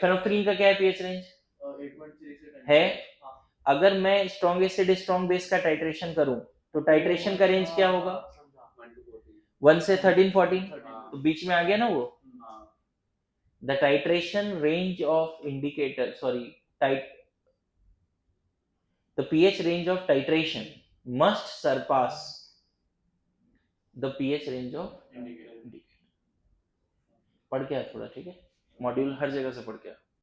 फेनोक्सिलिन का क्या है पीएच रेंज? 8.3 से 10 है। हाँ। अगर मैं स्ट्रॉन्ग एसिड स्ट्रॉन्ग बेस का टाइट्रेशन करूं तो टाइट्रेशन का रेंज क्या होगा? 1 से 13 14, तो बीच में आ गया ना वो। The titration range of indicator, sorry, the pH range of titration must surpass the pH range of indicator। पढ़ के आया थोड़ा, ठीक है, मॉड्यूल हर जगह से पढ़ के आया।